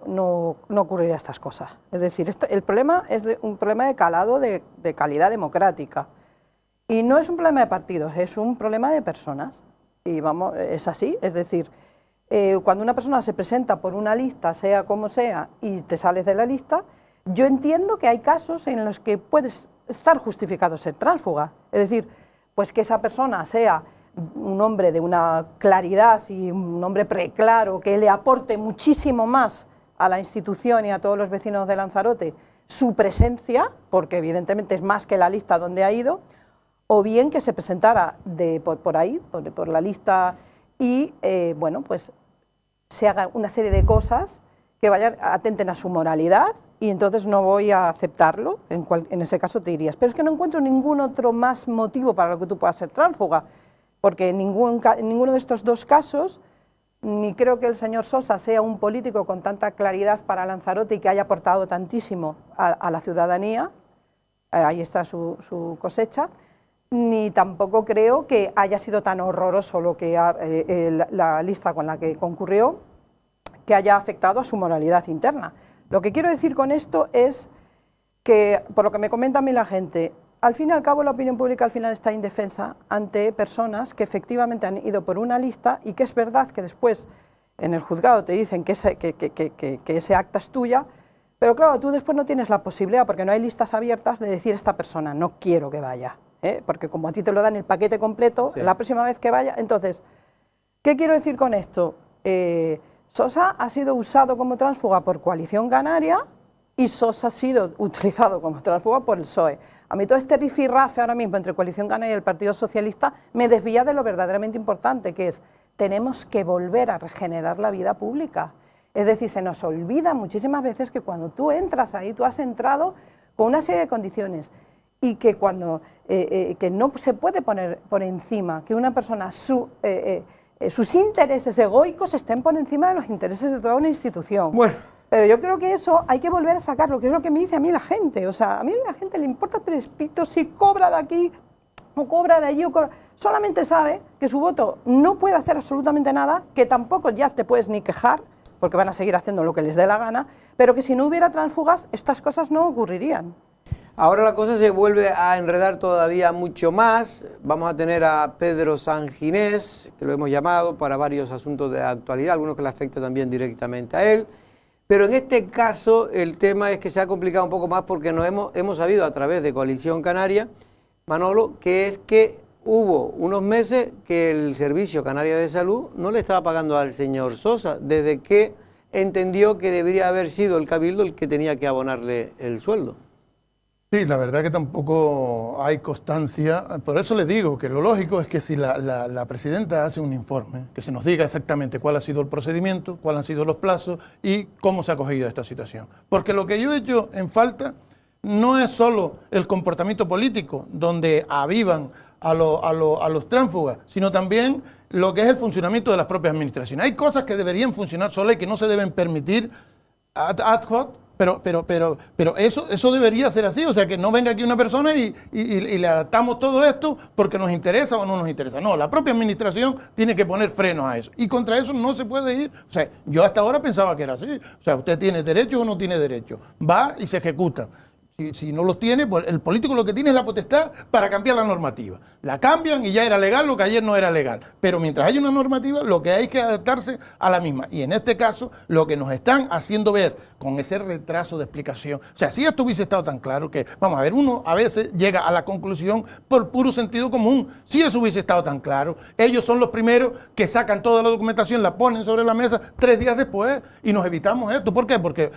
ocurriría estas cosas. Es decir, el problema es un problema de calado de calidad democrática. Y no es un problema de partidos, es un problema de personas. Y vamos, es así, es decir, cuando una persona se presenta por una lista, sea como sea, y te sales de la lista, yo entiendo que hay casos en los que puedes estar justificado ser tránsfuga. Es decir, pues que esa persona sea un hombre de una claridad y un hombre preclaro, que le aporte muchísimo más a la institución y a todos los vecinos de Lanzarote su presencia, porque evidentemente es más que la lista donde ha ido, o bien que se presentara por ahí, por la lista, y bueno, pues se haga una serie de cosas que atenten a su moralidad, y entonces no voy a aceptarlo, en ese caso te dirías. Pero es que no encuentro ningún otro más motivo para lo que tú puedas ser tránsfuga, porque en ninguno de estos dos casos, ni creo que el señor Sosa sea un político con tanta claridad para Lanzarote y que haya aportado tantísimo a la ciudadanía, ahí está su cosecha, ni tampoco creo que haya sido tan horroroso lo que la lista con la que concurrió, que haya afectado a su moralidad interna. Lo que quiero decir con esto es que, por lo que me comenta a mí la gente, al fin y al cabo la opinión pública al final está indefensa ante personas que efectivamente han ido por una lista y que es verdad que después en el juzgado te dicen que ese acta es tuya, pero claro, tú después no tienes la posibilidad, porque no hay listas abiertas, de decir esta persona no quiero que vaya, porque como a ti te lo dan el paquete completo, sí, la próxima vez que vaya. Entonces, ¿qué quiero decir con esto? Sosa ha sido usado como tránsfuga por Coalición Canaria y Sosa ha sido utilizado como tránsfuga por el PSOE. A mí todo este rifirrafe ahora mismo entre Coalición Canaria y el Partido Socialista me desvía de lo verdaderamente importante, que es tenemos que volver a regenerar la vida pública. Es decir, se nos olvida muchísimas veces que cuando tú entras ahí, tú has entrado con una serie de condiciones y que cuando que no se puede poner por encima que una persona sus intereses egoicos estén por encima de los intereses de toda una institución. Bueno. Pero yo creo que eso hay que volver a sacarlo, que es lo que me dice a mí la gente. O sea, a mí a la gente le importa tres pitos si cobra de aquí o cobra de allí o cobra. Solamente sabe que su voto no puede hacer absolutamente nada, que tampoco ya te puedes ni quejar, porque van a seguir haciendo lo que les dé la gana, pero que si no hubiera tránsfugas, estas cosas no ocurrirían. Ahora la cosa se vuelve a enredar todavía mucho más. Vamos a tener a Pedro Sanginés, que lo hemos llamado para varios asuntos de actualidad, algunos que le afectan también directamente a él. Pero en este caso el tema es que se ha complicado un poco más porque hemos sabido a través de Coalición Canaria, Manolo, que es que hubo unos meses que el Servicio Canario de Salud no le estaba pagando al señor Sosa, desde que entendió que debería haber sido el Cabildo el que tenía que abonarle el sueldo. Sí, la verdad que tampoco hay constancia. Por eso les digo que lo lógico es que si la presidenta hace un informe, que se nos diga exactamente cuál ha sido el procedimiento, cuáles han sido los plazos y cómo se ha acogido esta situación. Porque lo que yo he hecho en falta no es solo el comportamiento político, donde avivan a los tránsfugas, sino también lo que es el funcionamiento de las propias administraciones. Hay cosas que deberían funcionar solas y que no se deben permitir ad hoc. Pero eso debería ser así, o sea, que no venga aquí una persona y le adaptamos todo esto porque nos interesa o no nos interesa. No, la propia administración tiene que poner frenos a eso. Y contra eso no se puede ir. O sea, yo hasta ahora pensaba que era así. O sea, usted tiene derechos o no tiene derechos. Va y se ejecuta. Si no los tiene, pues el político lo que tiene es la potestad para cambiar la normativa. La cambian y ya era legal lo que ayer no era legal. Pero mientras haya una normativa, lo que hay es que adaptarse a la misma. Y en este caso, lo que nos están haciendo ver con ese retraso de explicación. O sea, si esto hubiese estado tan claro que, vamos a ver, uno a veces llega a la conclusión por puro sentido común. Si eso hubiese estado tan claro, ellos son los primeros que sacan toda la documentación, la ponen sobre la mesa 3 días después y nos evitamos esto. ¿Por qué? Porque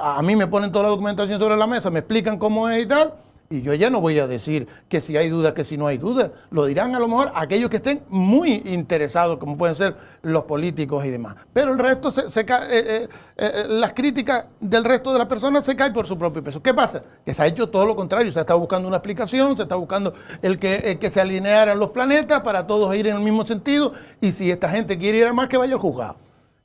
a mí me ponen toda la documentación sobre la mesa, me explican cómo es y tal, y yo ya no voy a decir que si hay dudas, que si no hay dudas. Lo dirán a lo mejor aquellos que estén muy interesados, como pueden ser los políticos y demás. Pero el resto, las críticas del resto de las personas se caen por su propio peso. ¿Qué pasa? Que se ha hecho todo lo contrario, se ha estado buscando una explicación, se está buscando el que se alinearan los planetas para todos ir en el mismo sentido, y si esta gente quiere ir a más, que vaya al juzgado.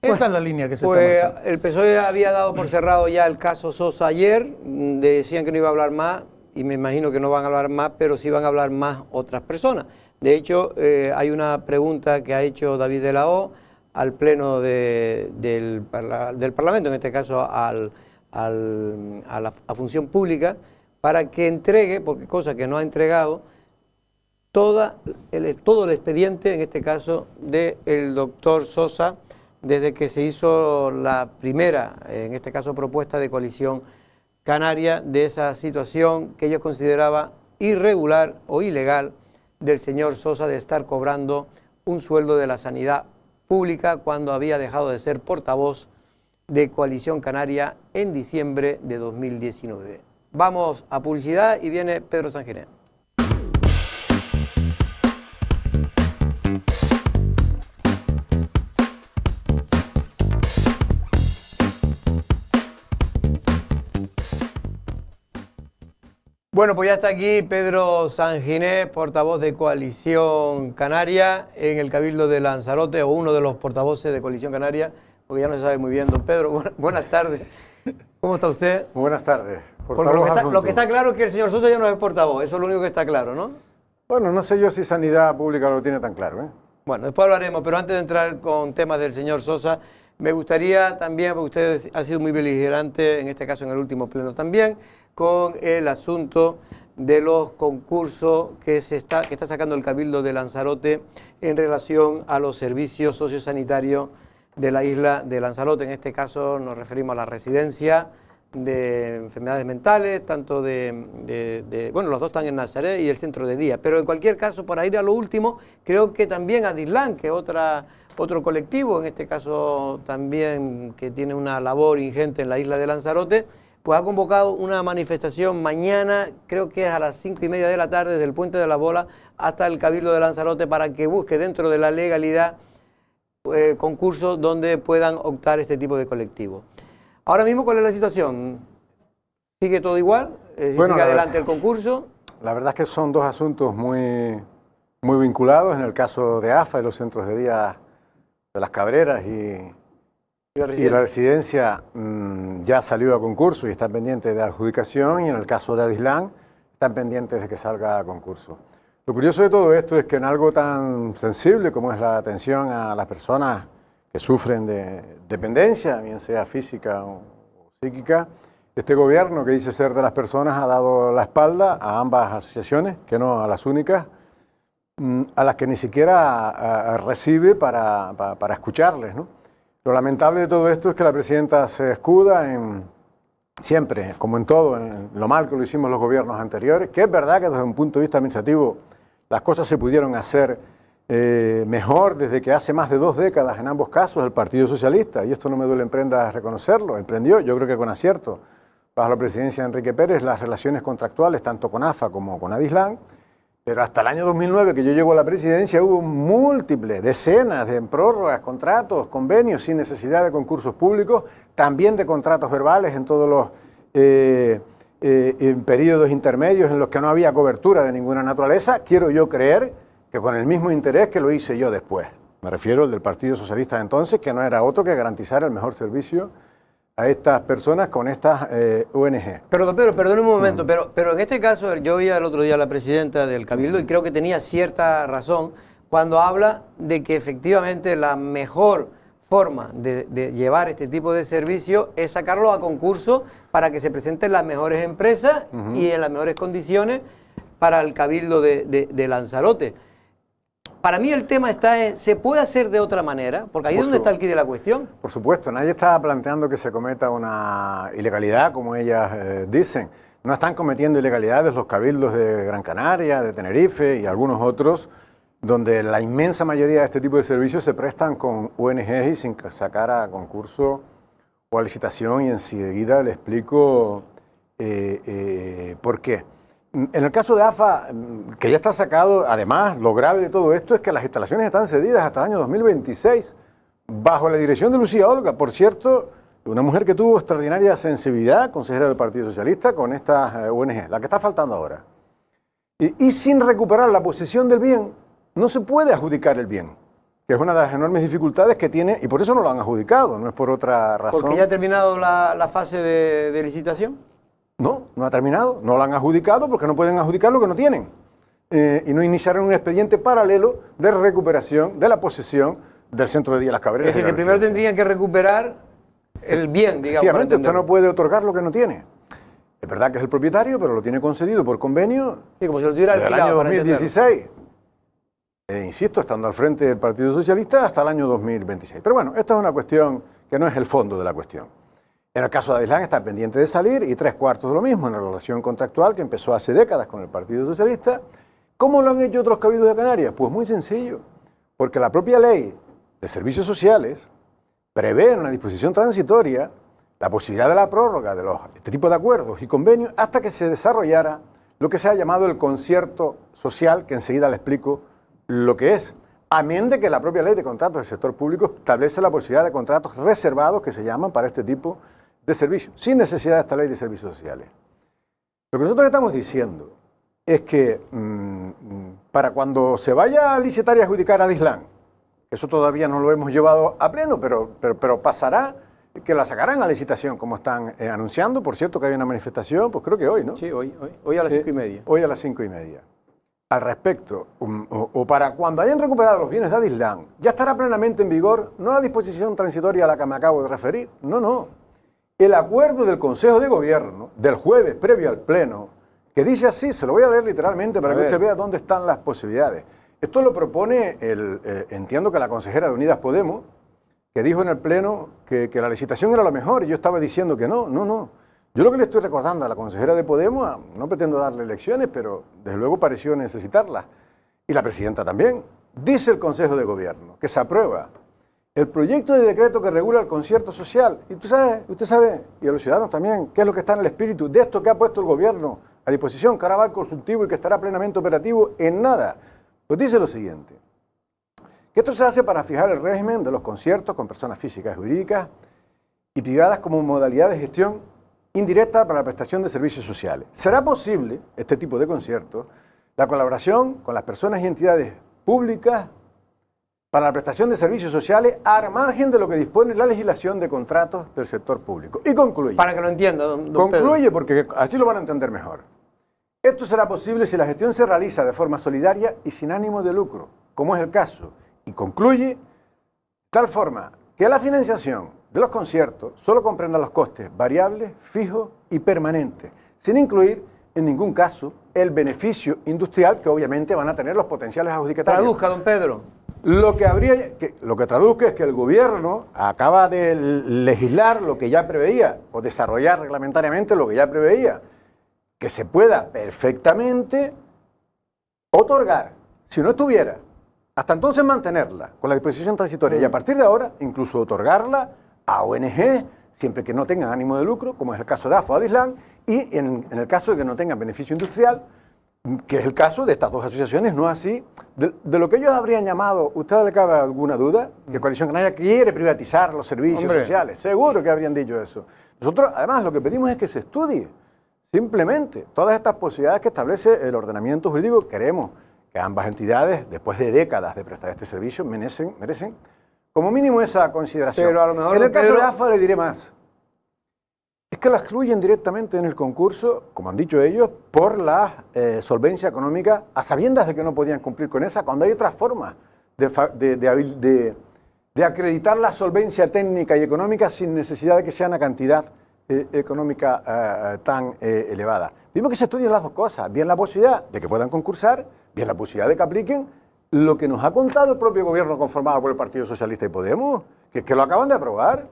Esa es la línea que se está marcando. El PSOE había dado por cerrado ya el caso Sosa ayer, decían que no iba a hablar más, y me imagino que no van a hablar más, pero sí van a hablar más otras personas. De hecho, hay una pregunta que ha hecho David de la O al Pleno del Parlamento, en este caso a Función Pública, para que entregue, porque cosa que no ha entregado, todo el expediente, en este caso, del doctor Sosa, desde que se hizo la primera, en este caso, propuesta de Coalición Canaria, de esa situación que ellos consideraban irregular o ilegal del señor Sosa de estar cobrando un sueldo de la sanidad pública cuando había dejado de ser portavoz de Coalición Canaria en diciembre de 2019. Vamos a publicidad y viene Pedro Sanginés. Bueno, pues ya está aquí Pedro Sanginés, portavoz de Coalición Canaria en el Cabildo de Lanzarote, o uno de los portavoces de Coalición Canaria, porque ya no se sabe muy bien. Don Pedro, buenas tardes. ¿Cómo está usted? Muy buenas tardes. Porque lo que está claro es que el señor Sosa ya no es portavoz, eso es lo único que está claro, ¿no? Bueno, no sé yo si Sanidad Pública lo tiene tan claro, ¿eh? Bueno, después hablaremos, pero antes de entrar con temas del señor Sosa, me gustaría también, porque usted ha sido muy beligerante, en este caso en el último pleno también, con el asunto de los concursos que está sacando el Cabildo de Lanzarote en relación a los servicios sociosanitarios de la isla de Lanzarote. En este caso nos referimos a la residencia de enfermedades mentales, tanto bueno, los dos están en Nazaret, y el centro de día. Pero en cualquier caso, para ir a lo último, creo que también a Dislán, que es otro colectivo, en este caso también que tiene una labor ingente en la isla de Lanzarote, pues ha convocado una manifestación mañana, creo que es a las 5:30 de la tarde, desde el Puente de la Bola hasta el Cabildo de Lanzarote, para que busque dentro de la legalidad concursos donde puedan optar este tipo de colectivos. Ahora mismo, ¿cuál es la situación? ¿Sigue todo igual? Bueno, ¿Sigue adelante el concurso? La verdad es que son dos asuntos muy vinculados. En el caso de AFA y los centros de día de Las Cabreras y la residencia ya salió a concurso y está pendiente de adjudicación, y en el caso de Adislán están pendientes de que salga a concurso. Lo curioso de todo esto es que en algo tan sensible como es la atención a las personas que sufren de dependencia, bien sea física o psíquica, este gobierno, que dice ser de las personas, ha dado la espalda a ambas asociaciones, que no a las únicas, a las que ni siquiera recibe para escucharles, ¿no? Lo lamentable de todo esto es que la presidenta se escuda en siempre, como en todo, en lo mal que lo hicimos los gobiernos anteriores, que es verdad que desde un punto de vista administrativo las cosas se pudieron hacer mejor desde que hace más de 2 décadas en ambos casos el Partido Socialista, y esto no me duele en prenda reconocerlo, emprendió, yo creo que con acierto, bajo la presidencia de Enrique Pérez, las relaciones contractuales tanto con AFA como con Adislán, pero hasta el año 2009, que yo llego a la presidencia, hubo múltiples, decenas de prórrogas, contratos, convenios sin necesidad de concursos públicos, también de contratos verbales en todos los en periodos intermedios en los que no había cobertura de ninguna naturaleza. Quiero yo creer que con el mismo interés que lo hice yo después. Me refiero al del Partido Socialista de entonces, que no era otro que garantizar el mejor servicio a estas personas con estas ONG. Pero don Pedro, perdone un momento, pero en este caso yo oía el otro día a la presidenta del Cabildo y creo que tenía cierta razón cuando habla de que efectivamente la mejor forma de llevar este tipo de servicio es sacarlo a concurso para que se presenten las mejores empresas y en las mejores condiciones para el Cabildo de Lanzarote. Para mí el tema está en, ¿se puede hacer de otra manera? Porque ahí es donde está el quid de la cuestión. Por supuesto, nadie está planteando que se cometa una ilegalidad, como ellas dicen. No están cometiendo ilegalidades los cabildos de Gran Canaria, de Tenerife y algunos otros, donde la inmensa mayoría de este tipo de servicios se prestan con ONGs y sin sacar a concurso o a licitación, y enseguida le explico por qué. En el caso de AFA, que ya está sacado, además, lo grave de todo esto es que las instalaciones están cedidas hasta el año 2026, bajo la dirección de Lucía Olga, por cierto, una mujer que tuvo extraordinaria sensibilidad, consejera del Partido Socialista, con estas ONG, la que está faltando ahora. Y sin recuperar la posesión del bien, no se puede adjudicar el bien, que es una de las enormes dificultades que tiene, y por eso no lo han adjudicado, no es por otra razón. ¿Porque ya ha terminado la fase de licitación? No, no ha terminado, no lo han adjudicado porque no pueden adjudicar lo que no tienen. Y no iniciaron un expediente paralelo de recuperación de la posesión del centro de día Las Cabreras. Es decir, que primero tendrían que recuperar el bien, digamos. Efectivamente, usted no puede otorgar lo que no tiene. Es verdad que es el propietario, pero lo tiene concedido por convenio sí, como si lo tuviera desde el año 2016. Insisto, estando al frente del Partido Socialista hasta el año 2026. Pero bueno, esta es una cuestión que no es el fondo de la cuestión. En el caso de Adislán está pendiente de salir, y 3/4 de lo mismo en la relación contractual que empezó hace décadas con el Partido Socialista. ¿Cómo lo han hecho otros cabildos de Canarias? Pues muy sencillo, porque la propia ley de servicios sociales prevé en una disposición transitoria la posibilidad de la prórroga de este tipo de acuerdos y convenios hasta que se desarrollara lo que se ha llamado el concierto social, que enseguida le explico lo que es. Amén de que la propia ley de contratos del sector público establece la posibilidad de contratos reservados, que se llaman, para este tipo de servicios, sin necesidad de esta ley de servicios sociales. Lo que nosotros estamos diciendo es que para cuando se vaya a licitar y adjudicar a Adislán, eso todavía no lo hemos llevado a pleno, pero pasará, que la sacarán a licitación, como están anunciando. Por cierto, que hay una manifestación, pues creo que hoy, ¿no? Sí, hoy a las 5:30. Hoy a las 5:30. Al respecto, o para cuando hayan recuperado los bienes de Adislán, ya estará plenamente en vigor, no la disposición transitoria a la que me acabo de referir, no. El acuerdo del Consejo de Gobierno del jueves previo al Pleno, que dice así, se lo voy a leer literalmente para que usted vea dónde están las posibilidades. Esto lo propone, entiendo que la consejera de Unidas Podemos, que dijo en el Pleno que la licitación era lo mejor, y yo estaba diciendo que no. Yo lo que le estoy recordando a la consejera de Podemos, no pretendo darle lecciones, pero desde luego pareció necesitarlas, y la presidenta también, dice el Consejo de Gobierno que se aprueba el proyecto de decreto que regula el concierto social. Y usted sabe, y a los ciudadanos también, qué es lo que está en el espíritu de esto que ha puesto el gobierno a disposición, que ahora va al consultivo y que estará plenamente operativo en nada. Pues dice lo siguiente, que esto se hace para fijar el régimen de los conciertos con personas físicas y jurídicas y privadas como modalidad de gestión indirecta para la prestación de servicios sociales. ¿Será posible, este tipo de conciertos, la colaboración con las personas y entidades públicas para la prestación de servicios sociales al margen de lo que dispone la legislación de contratos del sector público? Y concluye. Para que lo entienda, don Concluye, Pedro. porque así lo van a entender mejor. Esto será posible si la gestión se realiza de forma solidaria y sin ánimo de lucro, como es el caso. Y concluye, tal forma que la financiación de los conciertos solo comprenda los costes variables, fijos y permanentes, sin incluir en ningún caso el beneficio industrial que obviamente van a tener los potenciales adjudicatarios. Traduzca, don Pedro. Lo que traduzca es que el gobierno acaba de legislar lo que ya preveía, o desarrollar reglamentariamente lo que ya preveía, que se pueda perfectamente otorgar, si no estuviera, hasta entonces mantenerla con la disposición transitoria y a partir de ahora incluso otorgarla a ONG, siempre que no tengan ánimo de lucro, como es el caso de AFA o Adislan, y en el caso de que no tengan beneficio industrial, que es el caso de estas dos asociaciones, no así, de lo que ellos habrían llamado, ¿usted le cabe alguna duda? Que Coalición Canaria quiere privatizar los servicios sociales, seguro que habrían dicho eso. Nosotros, además, lo que pedimos es que se estudie, simplemente, todas estas posibilidades que establece el ordenamiento jurídico. Queremos que ambas entidades, después de décadas de prestar este servicio, merecen como mínimo esa consideración. Pero a lo mejor, en el caso Pedro, de AFA le diré más. Es que la excluyen directamente en el concurso, como han dicho ellos, por la solvencia económica, a sabiendas de que no podían cumplir con esa, cuando hay otras formas de acreditar la solvencia técnica y económica sin necesidad de que sea una cantidad económica tan elevada. Vimos que se estudian las dos cosas, bien la posibilidad de que puedan concursar, bien la posibilidad de que apliquen lo que nos ha contado el propio gobierno conformado por el Partido Socialista y Podemos, que es que lo acaban de aprobar.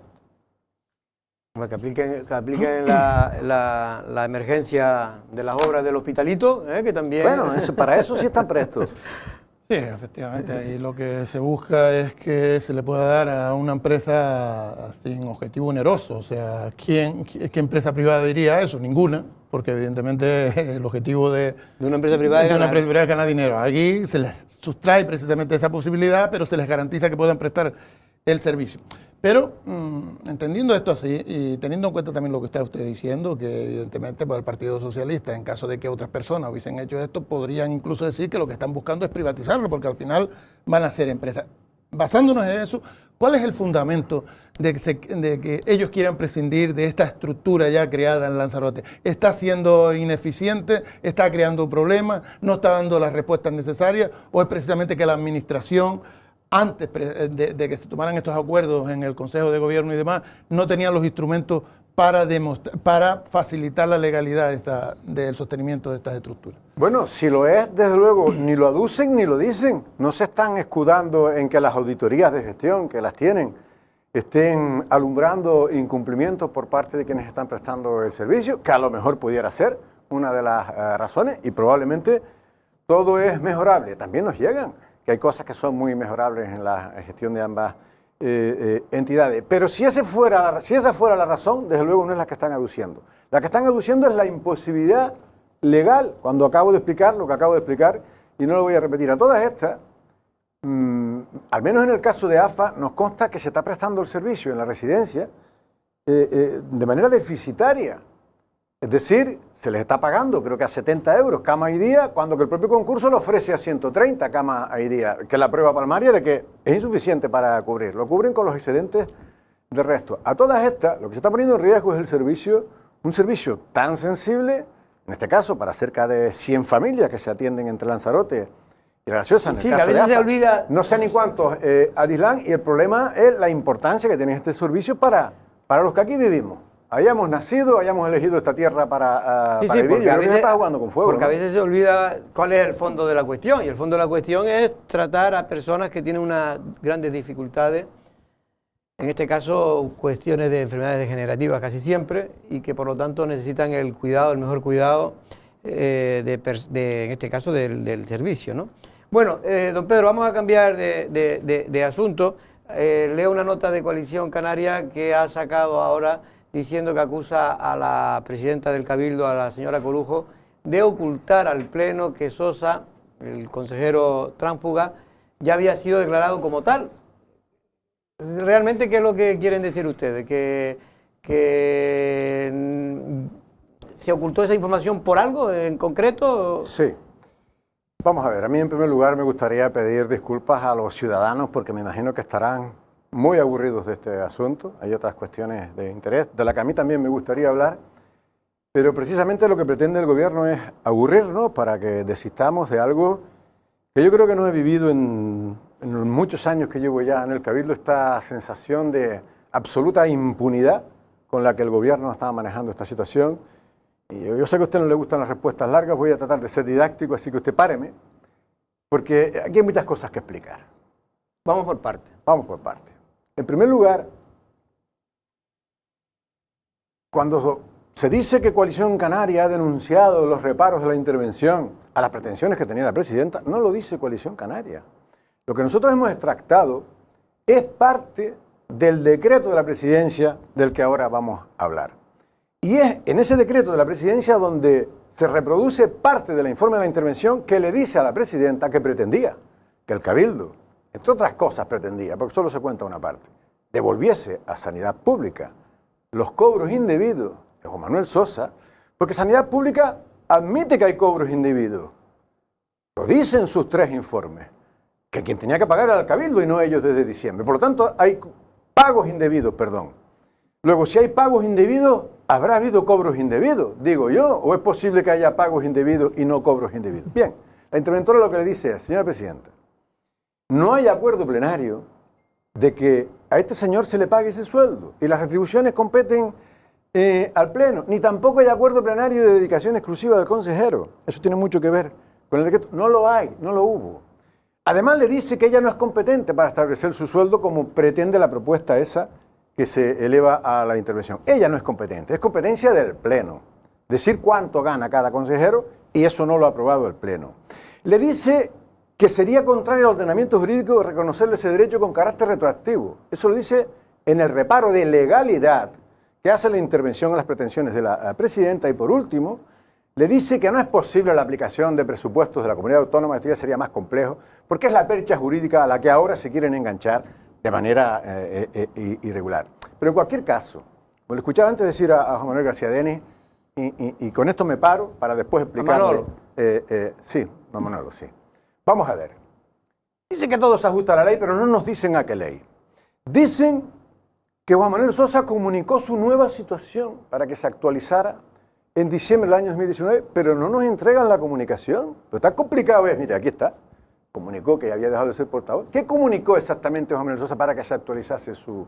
Que apliquen la emergencia de las obras del hospitalito, que también... Bueno, para eso sí están prestos. Sí, efectivamente, y lo que se busca es que se le pueda dar a una empresa sin objetivo oneroso. O sea, ¿qué empresa privada diría eso? Ninguna, porque evidentemente el objetivo de una empresa privada es ganar dinero. Aquí se les sustrae precisamente esa posibilidad, pero se les garantiza que puedan prestar el servicio. Pero entendiendo esto así y teniendo en cuenta también lo que está usted diciendo, que evidentemente para el Partido Socialista, en caso de que otras personas hubiesen hecho esto, podrían incluso decir que lo que están buscando es privatizarlo, porque al final van a ser empresas. Basándonos en eso, ¿cuál es el fundamento de que ellos quieran prescindir de esta estructura ya creada en Lanzarote? ¿Está siendo ineficiente? ¿Está creando problemas? ¿No está dando las respuestas necesarias? ¿O es precisamente que la administración, antes de que se tomaran estos acuerdos en el Consejo de Gobierno y demás, no tenían los instrumentos para facilitar la legalidad del sostenimiento de estas estructuras? Bueno, si lo es, desde luego, ni lo aducen ni lo dicen. No se están escudando en que las auditorías de gestión, que las tienen, estén alumbrando incumplimientos por parte de quienes están prestando el servicio, que a lo mejor pudiera ser una de las razones, y probablemente todo es mejorable. También nos llegan que hay cosas que son muy mejorables en la gestión de ambas entidades. Pero si esa fuera la razón, desde luego no es la que están aduciendo. La que están aduciendo es la imposibilidad legal, cuando acabo de explicar lo que acabo de explicar, y no lo voy a repetir. A todas estas, al menos en el caso de AFA, nos consta que se está prestando el servicio en la residencia de manera deficitaria. Es decir, se les está pagando, creo que a 70 euros cama y día, cuando que el propio concurso lo ofrece a 130 camas y día, que es la prueba palmaria de que es insuficiente para cubrir. Lo cubren con los excedentes del resto. A todas estas, lo que se está poniendo en riesgo es el servicio, un servicio tan sensible, en este caso para cerca de 100 familias que se atienden entre Lanzarote y La Graciosa. En el caso a veces de AFA, se olvida... no sé ni cuántos Adislan, y el problema es la importancia que tiene este servicio para los que aquí vivimos. Hayamos nacido, hayamos elegido esta tierra para vivir, porque yo creo que no está jugando con fuego. Porque ¿no? a veces se olvida cuál es el fondo de la cuestión, y el fondo de la cuestión es tratar a personas que tienen unas grandes dificultades, en este caso cuestiones de enfermedades degenerativas casi siempre, y que por lo tanto necesitan el cuidado, el mejor cuidado, en este caso del servicio, ¿no? Bueno, don Pedro, vamos a cambiar de asunto. leo una nota de Coalición Canaria que ha sacado ahora diciendo que acusa a la presidenta del Cabildo, a la señora Corujo, de ocultar al Pleno que Sosa, el consejero tránsfuga, ya había sido declarado como tal. ¿Realmente qué es lo que quieren decir ustedes? ¿Que se ocultó esa información por algo en concreto? Sí. Vamos a ver, a mí en primer lugar me gustaría pedir disculpas a los ciudadanos porque me imagino que estarán muy aburridos de este asunto. Hay otras cuestiones de interés, de las que a mí también me gustaría hablar, pero precisamente lo que pretende el gobierno es aburrirnos para que desistamos de algo que yo creo que no he vivido en los muchos años que llevo ya en el Cabildo, esta sensación de absoluta impunidad con la que el gobierno está manejando esta situación. Y yo sé que a usted no le gustan las respuestas largas, voy a tratar de ser didáctico, así que usted páreme, porque aquí hay muchas cosas que explicar. Vamos por partes. Vamos por partes. En primer lugar, cuando se dice que Coalición Canaria ha denunciado los reparos de la intervención a las pretensiones que tenía la presidenta, no lo dice Coalición Canaria. Lo que nosotros hemos extractado es parte del decreto de la presidencia del que ahora vamos a hablar. Y es en ese decreto de la presidencia donde se reproduce parte del informe de la intervención que le dice a la presidenta que pretendía que el Cabildo, entre otras cosas pretendía, porque solo se cuenta una parte, devolviese a Sanidad Pública los cobros indebidos de Juan Manuel Sosa, porque Sanidad Pública admite que hay cobros indebidos. Lo dicen sus 3 informes, que quien tenía que pagar era el Cabildo y no ellos desde diciembre. Por lo tanto, hay pagos indebidos, perdón. Luego, si hay pagos indebidos, ¿habrá habido cobros indebidos? Digo yo, ¿o es posible que haya pagos indebidos y no cobros indebidos? Bien, la interventora lo que le dice es, señora presidenta, no hay acuerdo plenario de que a este señor se le pague ese sueldo y las retribuciones competen al Pleno, ni tampoco hay acuerdo plenario de dedicación exclusiva del consejero. Eso tiene mucho que ver con el decreto. No lo hay, no lo hubo. Además le dice que ella no es competente para establecer su sueldo como pretende la propuesta esa que se eleva a la intervención. Ella no es competente, es competencia del Pleno. Decir cuánto gana cada consejero y eso no lo ha aprobado el Pleno. Le dice que sería contrario al ordenamiento jurídico reconocerle ese derecho con carácter retroactivo. Eso lo dice en el reparo de legalidad que hace la intervención a las pretensiones de la presidenta. Y por último, le dice que no es posible la aplicación de presupuestos de la comunidad autónoma, esto ya sería más complejo, porque es la percha jurídica a la que ahora se quieren enganchar de manera irregular. Pero en cualquier caso, como le escuchaba antes decir a Juan Manuel García Denis, y con esto me paro para después explicarle. Manolo. Sí, no, Manolo, sí. Vamos a ver. Dice que todo se ajusta a la ley, pero no nos dicen a qué ley. Dicen que Juan Manuel Sosa comunicó su nueva situación para que se actualizara en diciembre del año 2019, pero no nos entregan la comunicación. Pero está complicado, mira, aquí está. Comunicó que había dejado de ser portavoz. ¿Qué comunicó exactamente Juan Manuel Sosa para que se actualizase su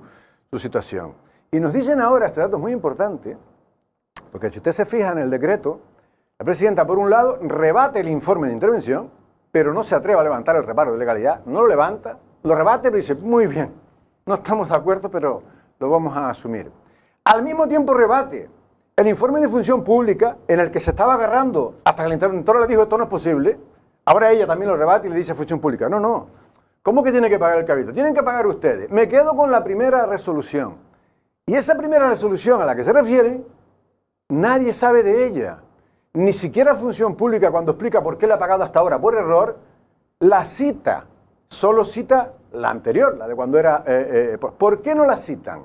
situación? Y nos dicen ahora, este dato es muy importante, porque si usted se fija en el decreto, la presidenta, por un lado, rebate el informe de intervención, pero no se atreve a levantar el reparo de legalidad, no lo levanta, lo rebate, pero dice, muy bien, no estamos de acuerdo, pero lo vamos a asumir. Al mismo tiempo rebate el informe de función pública en el que se estaba agarrando hasta que la interventora le dijo esto no es posible. Ahora ella también lo rebate y le dice función pública. No, no. ¿Cómo que tiene que pagar el Cabildo? Tienen que pagar ustedes. Me quedo con la primera resolución. Y esa primera resolución a la que se refiere, nadie sabe de ella. Ni siquiera función pública, cuando explica por qué la ha pagado hasta ahora por error, la cita. Solo cita la anterior, la de cuando era... ¿Por qué no la citan?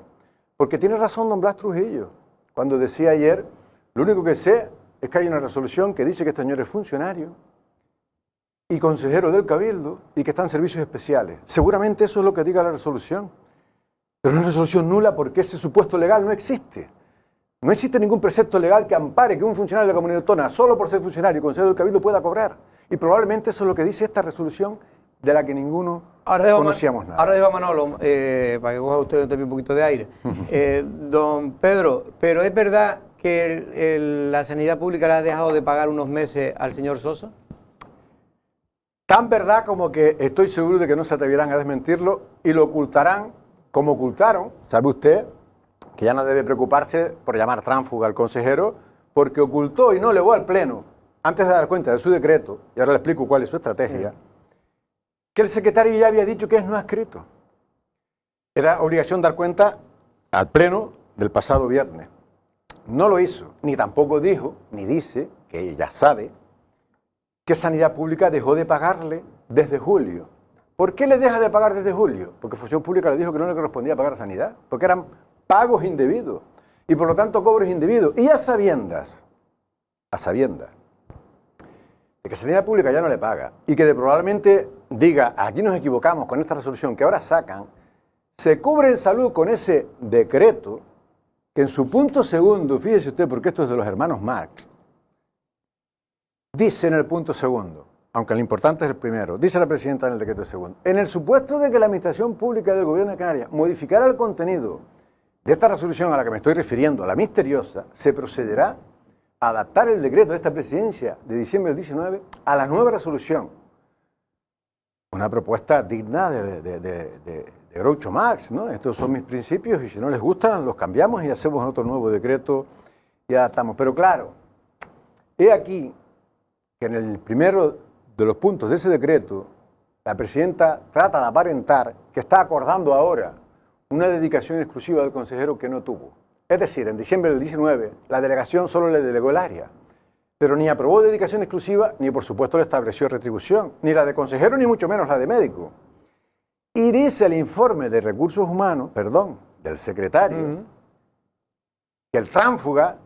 Porque tiene razón don Blas Trujillo. Cuando decía ayer, lo único que sé es que hay una resolución que dice que este señor es funcionario y consejero del Cabildo y que está en servicios especiales. Seguramente eso es lo que diga la resolución. Pero es una resolución nula porque ese supuesto legal no existe. No existe ningún precepto legal que ampare que un funcionario de la comunidad autónoma, solo por ser funcionario y consejero del Cabildo, pueda cobrar. Y probablemente eso es lo que dice esta resolución de la que ninguno conocíamos nada. Ahora dejo a Manolo, para que coja usted también un poquito de aire. Don Pedro, pero ¿es verdad que la sanidad pública le ha dejado de pagar unos meses al señor Sosa? Tan verdad como que estoy seguro de que no se atreverán a desmentirlo y lo ocultarán como ocultaron, sabe usted, que ya no debe preocuparse por llamar tránsfuga al consejero, porque ocultó y no elevó al Pleno, antes de dar cuenta de su decreto, y ahora le explico cuál es su estrategia, que el secretario ya había dicho que es no adscrito. Era obligación dar cuenta al Pleno del pasado viernes. No lo hizo, ni tampoco dijo, ni dice, que ella sabe, que Sanidad Pública dejó de pagarle desde julio. ¿Por qué le deja de pagar desde julio? Porque Función Pública le dijo que no le correspondía pagar a Sanidad, porque eran pagos indebidos y por lo tanto cobros indebidos. Y a sabiendas de que Sanidad Pública ya no le paga y que probablemente diga, aquí nos equivocamos con esta resolución que ahora sacan, se cubre en salud con ese decreto que en su punto segundo, fíjese usted, porque esto es de los hermanos Marx, dice en el punto segundo, aunque lo importante es el primero, dice la presidenta en el decreto segundo, en el supuesto de que la Administración Pública del Gobierno de Canarias modificara el contenido de esta resolución a la que me estoy refiriendo, a la misteriosa, se procederá a adaptar el decreto de esta presidencia de diciembre del 19 a la nueva resolución. Una propuesta digna de Groucho Marx, ¿no? Estos son mis principios y si no les gustan los cambiamos y hacemos otro nuevo decreto y adaptamos. Pero claro, he aquí que en el primero de los puntos de ese decreto, la presidenta trata de aparentar que está acordando ahora una dedicación exclusiva del consejero que no tuvo. Es decir, en diciembre del 19, la delegación solo le delegó el área, pero ni aprobó dedicación exclusiva, ni por supuesto le estableció retribución, ni la de consejero, ni mucho menos la de médico. Y dice el informe de recursos humanos, del secretario, que el tránsfuga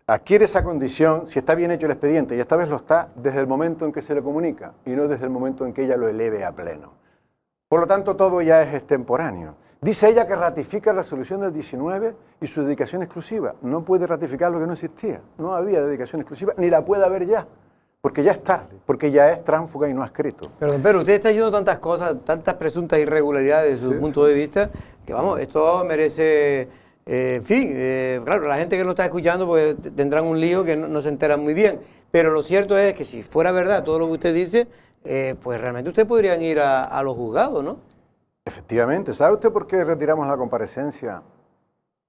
adquiere esa condición si está bien hecho el expediente, y esta vez lo está desde el momento en que se le comunica, y no desde el momento en que ella lo eleve a pleno. Por lo tanto, todo ya es extemporáneo. Dice ella que ratifica la resolución del 19 y su dedicación exclusiva. No puede ratificar lo que no existía. No había dedicación exclusiva, ni la puede haber ya. Porque ya es tarde, porque ya es tránsfuga y no ha escrito. Pero usted está diciendo tantas cosas, tantas presuntas irregularidades desde su punto de vista, que vamos, esto merece, claro, la gente que lo está escuchando pues tendrán un lío que no se enteran muy bien. Pero lo cierto es que si fuera verdad todo lo que usted dice, pues realmente ustedes podrían ir a los juzgados, ¿no? Efectivamente. ¿Sabe usted por qué retiramos la comparecencia?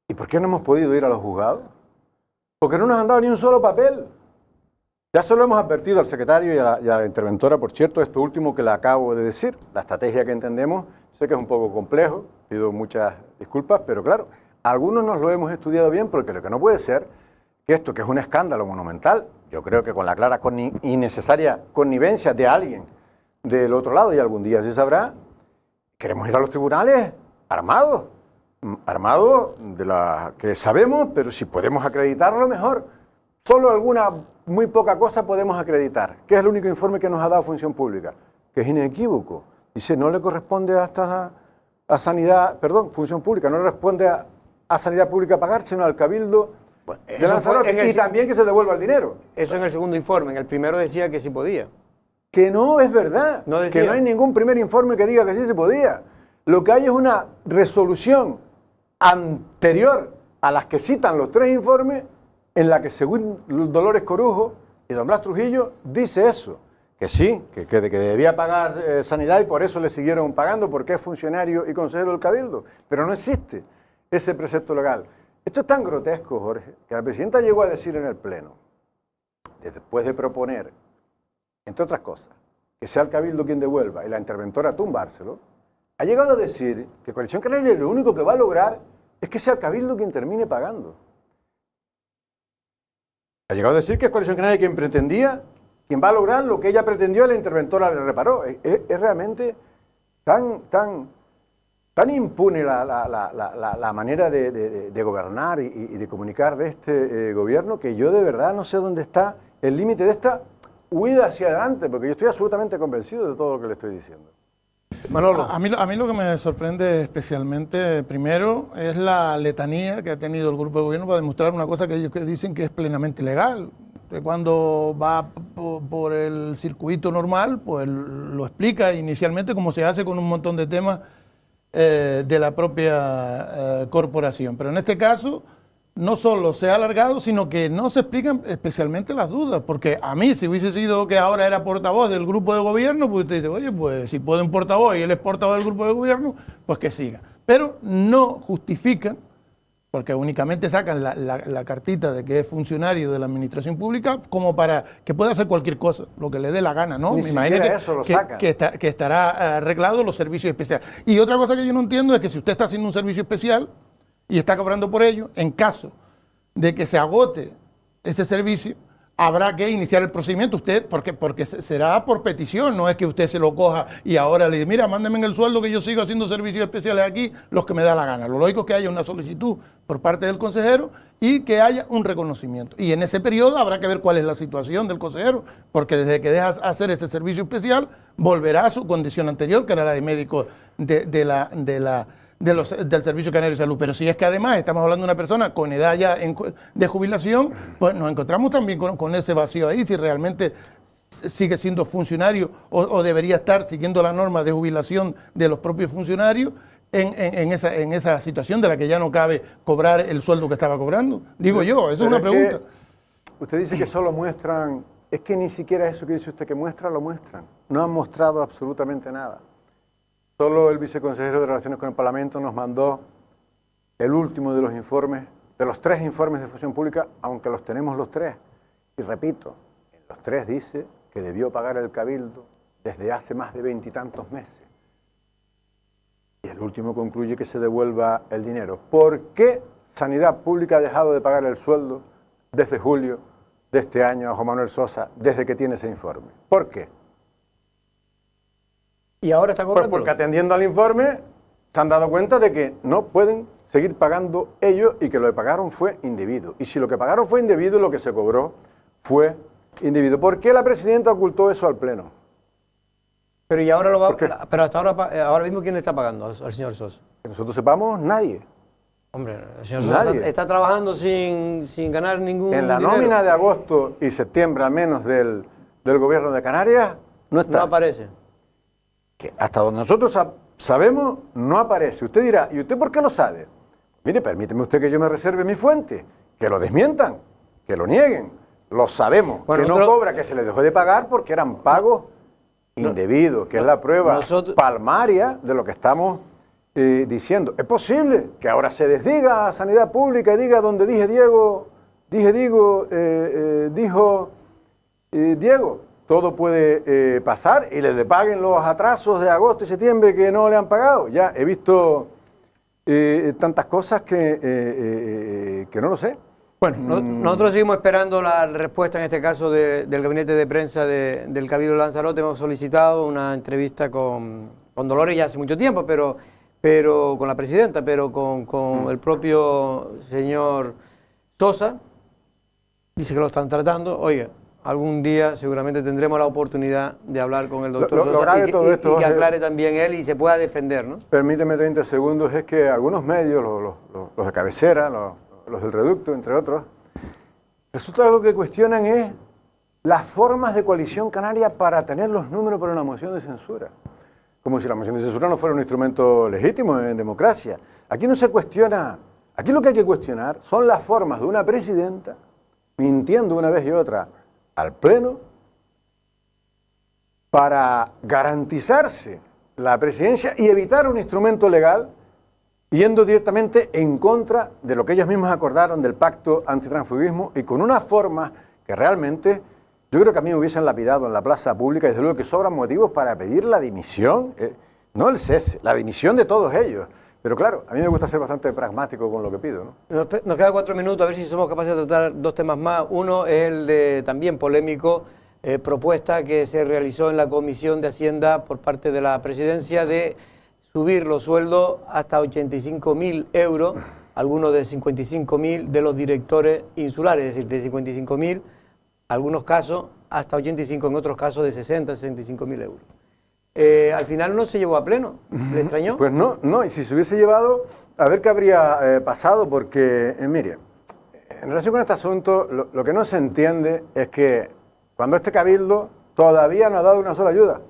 ¿Y por qué no hemos podido ir a los juzgados? Porque no nos han dado ni un solo papel. Ya se lo hemos advertido al secretario y a la interventora, por cierto, esto último que le acabo de decir. La estrategia que entendemos, sé que es un poco complejo, pido muchas disculpas, pero claro, algunos nos lo hemos estudiado bien porque lo que no puede ser que esto, que es un escándalo monumental, yo creo que con la clara y necesaria connivencia de alguien del otro lado, y algún día se sabrá, queremos ir a los tribunales armados de la que sabemos, pero si podemos acreditarlo mejor. Solo alguna muy poca cosa podemos acreditar, que es el único informe que nos ha dado Función Pública, que es inequívoco. Dice, no le corresponde a Sanidad, Función Pública, no le responde a Sanidad Pública pagar, sino al Cabildo de Lanzarote, y también que se devuelva el dinero. Eso en el segundo informe, en el primero decía que sí podía. Que no es verdad, que no hay ningún primer informe que diga que sí se podía. Lo que hay es una resolución anterior a las que citan los tres informes, en la que según Dolores Corujo y don Blas Trujillo dice eso, que sí, que debía pagar Sanidad y por eso le siguieron pagando porque es funcionario y consejero del Cabildo, pero no existe ese precepto legal. Esto es tan grotesco, Jorge, que la presidenta llegó a decir en el Pleno, después de proponer, entre otras cosas, que sea el Cabildo quien devuelva y la interventora tumbárselo, ha llegado a decir que Coalición Canaria lo único que va a lograr es que sea el Cabildo quien termine pagando. Ha llegado a decir que es Coalición Canaria quien va a lograr lo que ella pretendió y la interventora le reparó. Es realmente tan impune la manera de gobernar y de comunicar de este gobierno, que yo de verdad no sé dónde está el límite de esta huida hacia adelante, porque yo estoy absolutamente convencido de todo lo que le estoy diciendo. Manolo. A mí lo que me sorprende especialmente, primero, es la letanía que ha tenido el grupo de gobierno para demostrar una cosa que ellos dicen que es plenamente legal. Cuando va por el circuito normal, pues lo explica inicialmente como se hace con un montón de temas de la propia corporación. Pero en este caso, no solo se ha alargado, sino que no se explican especialmente las dudas, porque a mí, si hubiese sido que ahora era portavoz del grupo de gobierno, pues usted dice, oye, pues si puede un portavoz y él es portavoz del grupo de gobierno, pues que siga. Pero no justifican porque únicamente sacan la cartita de que es funcionario de la administración pública como para que pueda hacer cualquier cosa, lo que le dé la gana, ¿no? Ni Me imagino siquiera eso lo sacan. que estará arreglado los servicios especiales. Y otra cosa que yo no entiendo es que si usted está haciendo un servicio especial y está cobrando por ello, en caso de que se agote ese servicio, habrá que iniciar el procedimiento usted, porque será por petición, no es que usted se lo coja y ahora le diga, mira, mándeme en el sueldo que yo sigo haciendo servicios especiales aquí, los que me da la gana. Lo lógico es que haya una solicitud por parte del consejero y que haya un reconocimiento. Y en ese periodo habrá que ver cuál es la situación del consejero, porque desde que deja hacer ese servicio especial, volverá a su condición anterior, que era la de médico del Servicio Canario de Salud. Pero si es que además estamos hablando de una persona con edad ya de jubilación, pues nos encontramos también con ese vacío ahí, si realmente sigue siendo funcionario o debería estar siguiendo la norma de jubilación de los propios funcionarios en esa situación de la que ya no cabe cobrar el sueldo que estaba cobrando. Digo yo, esa es una pregunta. Usted dice que solo muestran, es que ni siquiera eso que dice usted que muestra, lo muestran. No han mostrado absolutamente nada. Solo el viceconsejero de Relaciones con el Parlamento nos mandó el último de los informes, de los 3 informes de función pública, aunque los tenemos los 3. Y repito, en los 3 dice que debió pagar el Cabildo desde hace más de 20 y tantos meses. Y el último concluye que se devuelva el dinero. ¿Por qué Sanidad Pública ha dejado de pagar el sueldo desde julio de este año a Juan Manuel Sosa, desde que tiene ese informe? ¿Por qué? Y ahora está cobrando. Porque atendiendo al informe se han dado cuenta de que no pueden seguir pagando ellos y que lo que pagaron fue indebido. Y si lo que pagaron fue indebido, lo que se cobró fue indebido. ¿Por qué la presidenta ocultó eso al Pleno? Pero y ahora lo va, pero hasta ahora mismo ¿quién le está pagando al señor Sosa? Que nosotros sepamos, nadie. Hombre, el señor Sosa está trabajando sin ganar ningún En la dinero. nómina de agosto y septiembre, al menos del gobierno de Canarias, no está. No aparece. Que hasta donde nosotros sabemos, no aparece. Usted dirá, ¿y usted por qué lo sabe? Mire, permíteme usted que yo me reserve mi fuente, que lo desmientan, que lo nieguen. Lo sabemos, bueno, que no cobra, que se le dejó de pagar porque eran pagos indebidos, que es la prueba palmaria de lo que estamos diciendo. Es posible que ahora se desdiga a Sanidad Pública y diga donde dijo Diego. Todo puede pasar y le paguen los atrasos de agosto y septiembre que no le han pagado. Ya he visto tantas cosas que no lo sé. Bueno, nosotros seguimos esperando la respuesta, en este caso, del gabinete de prensa del Cabildo de Lanzarote. Hemos solicitado una entrevista con Dolores ya hace mucho tiempo, pero con la presidenta, pero con el propio señor Sosa. Dice que lo están tratando. Oiga, algún día seguramente tendremos la oportunidad de hablar con el doctor Sosa y que aclare también él y se pueda defender, ¿no? Permíteme 30 segundos, es que algunos medios, los de cabecera, los del reducto, entre otros, resulta que lo que cuestionan es las formas de coalición canaria para tener los números para una moción de censura. Como si la moción de censura no fuera un instrumento legítimo en democracia. Aquí no se cuestiona, aquí lo que hay que cuestionar son las formas de una presidenta mintiendo una vez y otra al Pleno para garantizarse la presidencia y evitar un instrumento legal yendo directamente en contra de lo que ellos mismos acordaron del pacto antitransfugismo y con una forma que realmente yo creo que a mí me hubiesen lapidado en la plaza pública y desde luego que sobran motivos para pedir la dimisión, no el cese, la dimisión de todos ellos. Pero claro, a mí me gusta ser bastante pragmático con lo que pido, ¿no? Nos quedan 4 minutos, a ver si somos capaces de tratar 2 temas más. Uno es el de, también polémico, propuesta que se realizó en la Comisión de Hacienda por parte de la Presidencia de subir los sueldos hasta 85.000 euros, algunos de 55.000 de los directores insulares, es decir, de 55.000, algunos casos hasta 85, en otros casos de 60, 65.000 euros. Al final no se llevó a pleno, ¿le extrañó? Pues no, y si se hubiese llevado, a ver qué habría pasado, porque, mire, en relación con este asunto, lo que no se entiende es que cuando este cabildo todavía no ha dado una sola ayuda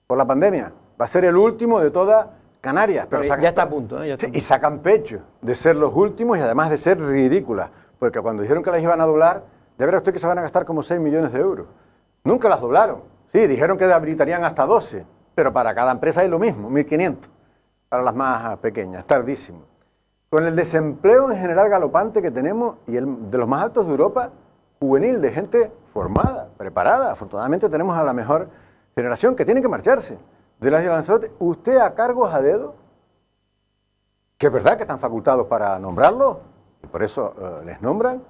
por la pandemia, va a ser el último de toda Canarias. Pero ya está a punto, ¿eh? Y sacan pecho de ser los últimos y además de ser ridículas, porque cuando dijeron que las iban a doblar, ya verá usted que se van a gastar como 6 millones de euros. Nunca las doblaron. Sí, dijeron que habilitarían hasta 12, pero para cada empresa es lo mismo, 1.500, para las más pequeñas, tardísimo. con el desempleo en general galopante que tenemos y de los más altos de Europa, juvenil, de gente formada, preparada. Afortunadamente tenemos a la mejor generación que tiene que marcharse de la isla de Lanzarote. Usted a cargos a dedo, que es verdad que están facultados para nombrarlos, y por eso les nombran,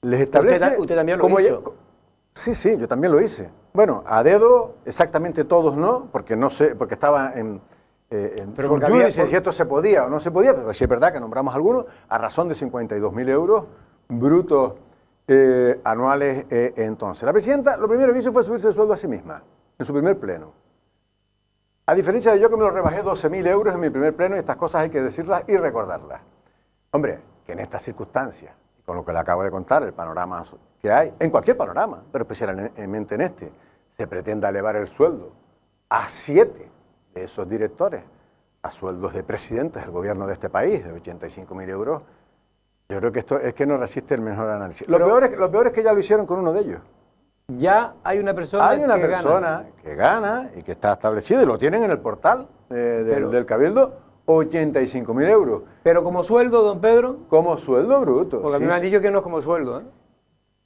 les establece... Usted también lo hizo. Sí, yo también lo hice. Bueno, a dedo, exactamente todos no, porque no sé, porque estaba en porque judice si esto se podía o no se podía, pero sí es verdad que nombramos algunos a razón de 52.000 euros brutos anuales entonces. La presidenta lo primero que hizo fue subirse el sueldo a sí misma, en su primer pleno. A diferencia de yo que me lo rebajé 12.000 euros en mi primer pleno, y estas cosas hay que decirlas y recordarlas. Hombre, que en estas circunstancias, con lo que le acabo de contar, el panorama que hay, en cualquier panorama, pero especialmente en este, se pretenda elevar el sueldo a 7 de esos directores, a sueldos de presidentes del gobierno de este país, de 85.000 euros, yo creo que esto es que no resiste el mejor análisis. Lo peor es que ya lo hicieron con uno de ellos. Ya hay una persona que gana y que está establecido, y lo tienen en el portal del Cabildo, 85.000 euros. Pero como sueldo, don Pedro. Como sueldo bruto. Porque a mí me han dicho que no es como sueldo, ¿eh?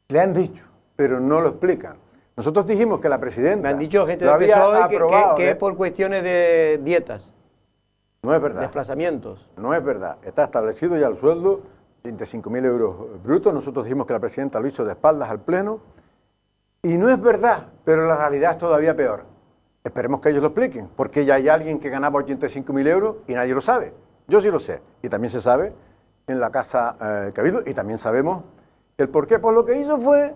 Le han dicho, pero no lo explican. Nosotros dijimos que la presidenta... Me han dicho gente del PSOE que es por cuestiones de dietas. No es verdad. Desplazamientos. No es verdad. Está establecido ya el sueldo, 25.000 euros brutos. Nosotros dijimos que la presidenta lo hizo de espaldas al Pleno. Y no es verdad, pero la realidad es todavía peor. Esperemos que ellos lo expliquen, porque ya hay alguien que ganaba 85.000 euros y nadie lo sabe. Yo sí lo sé. Y también se sabe en la Casa Cabildo, y también sabemos el por qué. Pues lo que hizo fue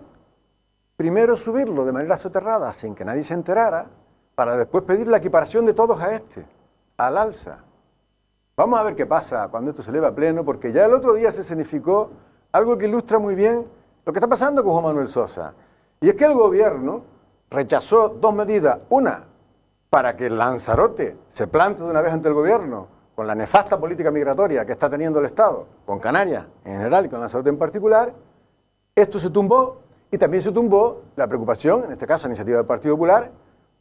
primero subirlo de manera soterrada, sin que nadie se enterara, para después pedir la equiparación de todos a al alza. Vamos a ver qué pasa cuando esto se eleva a pleno, porque ya el otro día se escenificó algo que ilustra muy bien lo que está pasando con Juan Manuel Sosa. Y es que el gobierno rechazó 2 medidas. Una, para que Lanzarote se plante de una vez ante el gobierno con la nefasta política migratoria que está teniendo el Estado, con Canarias en general y con Lanzarote en particular. Esto se tumbó, y también se tumbó la preocupación, en este caso la iniciativa del Partido Popular,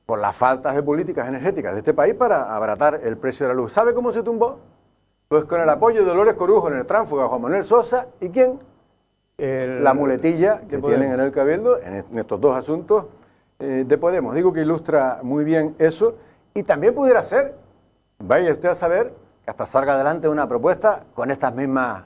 por las faltas de políticas energéticas de este país para abaratar el precio de la luz. ¿Sabe cómo se tumbó? Pues con el apoyo de Dolores Corujo en el tránsfuga Juan Manuel Sosa, ¿y quién? La muletilla que tienen en el Cabildo en estos dos asuntos de Podemos. Digo que ilustra muy bien eso, y también pudiera ser, vaya usted a saber, que hasta salga adelante una propuesta con estas mismas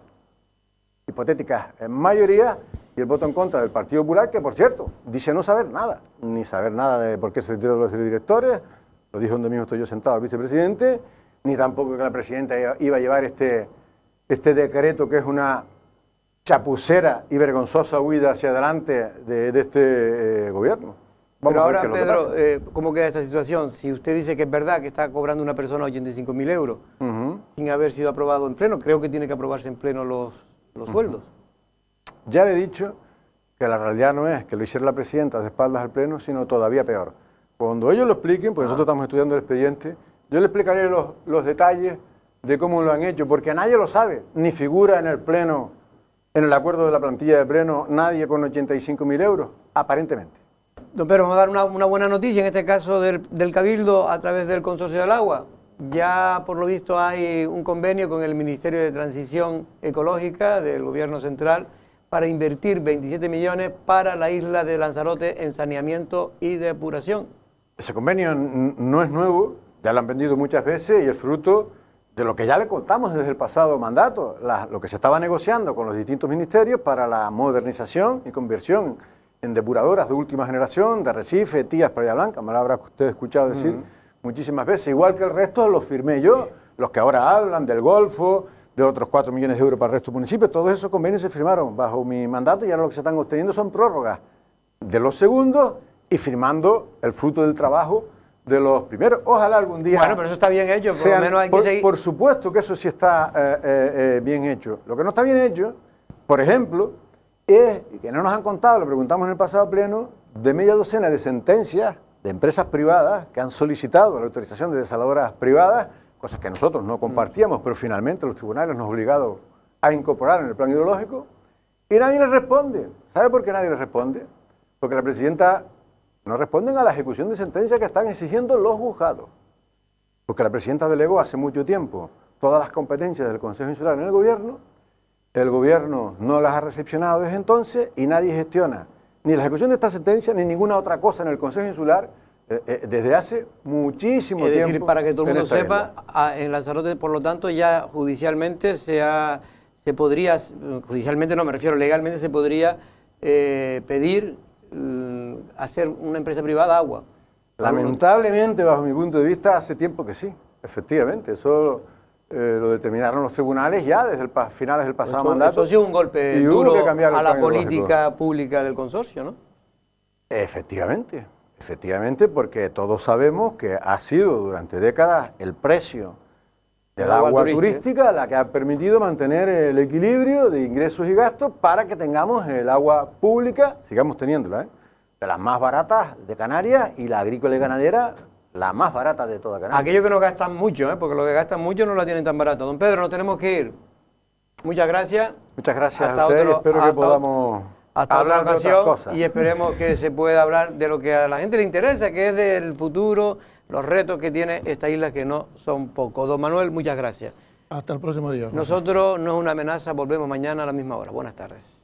hipotéticas mayorías y el voto en contra del Partido Popular, que por cierto dice no saber nada, ni saber nada de por qué se retiraron los directores, lo dijo donde mismo estoy yo sentado, el vicepresidente, ni tampoco que la presidenta iba a llevar este decreto que es una chapucera y vergonzosa huida hacia adelante de este gobierno. Pero ahora, Pedro, ¿cómo queda esta situación? Si usted dice que es verdad que está cobrando una persona 85.000 euros sin haber sido aprobado en pleno, creo que tiene que aprobarse en pleno los sueldos. Ya le he dicho que la realidad no es que lo hiciera la presidenta de espaldas al pleno, sino todavía peor. Cuando ellos lo expliquen, pues nosotros estamos estudiando el expediente, yo le explicaré los detalles de cómo lo han hecho, porque nadie lo sabe, ni figura en el pleno, en el acuerdo de la plantilla de pleno, nadie con 85.000 euros, aparentemente. Don Pedro, vamos a dar una buena noticia, en este caso del Cabildo a través del Consorcio del Agua. Ya por lo visto hay un convenio con el Ministerio de Transición Ecológica del Gobierno Central para invertir 27 millones para la isla de Lanzarote en saneamiento y depuración. Ese convenio no es nuevo, ya lo han vendido muchas veces y es fruto de lo que ya le contamos desde el pasado mandato, lo que se estaba negociando con los distintos ministerios para la modernización y conversión en depuradoras de última generación, de Arrecife, Tías, Playa Blanca, me lo habrá usted escuchado decir muchísimas veces, igual que el resto los firmé yo, los que ahora hablan del Golfo, de otros 4 millones de euros para el resto del municipio, todos esos convenios se firmaron bajo mi mandato y ahora lo que se están obteniendo son prórrogas de los segundos y firmando el fruto del trabajo de los primeros. Ojalá algún día... Bueno, pero eso está bien hecho, por lo menos hay que seguir... Por supuesto que eso sí está bien hecho. Lo que no está bien hecho, por ejemplo, es, y que no nos han contado, lo preguntamos en el pasado pleno, de media docena de sentencias de empresas privadas que han solicitado la autorización de desaladoras privadas, cosas que nosotros no compartíamos, pero finalmente los tribunales nos han obligado a incorporar en el plan hidrológico, y nadie les responde. ¿Sabe por qué nadie les responde? Porque la presidenta no responden a la ejecución de sentencias que están exigiendo los juzgados. Porque la presidenta delegó hace mucho tiempo todas las competencias del Consejo Insular en el gobierno no las ha recepcionado desde entonces y nadie gestiona ni la ejecución de esta sentencia ni ninguna otra cosa en el Consejo Insular desde hace muchísimo tiempo. Es decir, para que todo el mundo sepa, en Lanzarote, por lo tanto, ya judicialmente se podría, judicialmente no me refiero, legalmente se podría pedir hacer una empresa privada agua. Lamentablemente, bajo mi punto de vista, hace tiempo que sí, efectivamente. Eso lo determinaron los tribunales ya desde finales del pasado mandato. Eso ha sido un golpe y duro hubo que cambiar a la política pública del consorcio, ¿no? Efectivamente, efectivamente, porque todos sabemos que ha sido durante décadas el precio del agua turística la que ha permitido mantener el equilibrio de ingresos y gastos para que tengamos el agua pública, sigamos teniéndola, de las más baratas de Canarias y la agrícola y ganadera, la más barata de toda Canarias. Aquellos que no gastan mucho, porque los que gastan mucho no la tienen tan barata. Don Pedro, nos tenemos que ir. Muchas gracias. Muchas gracias a ustedes y espero que podamos hablar de otras cosas. Y esperemos que se pueda hablar de lo que a la gente le interesa, que es del futuro, los retos que tiene esta isla, que no son pocos. Don Manuel, muchas gracias. Hasta el próximo día. Nosotros no es una amenaza, volvemos mañana a la misma hora. Buenas tardes.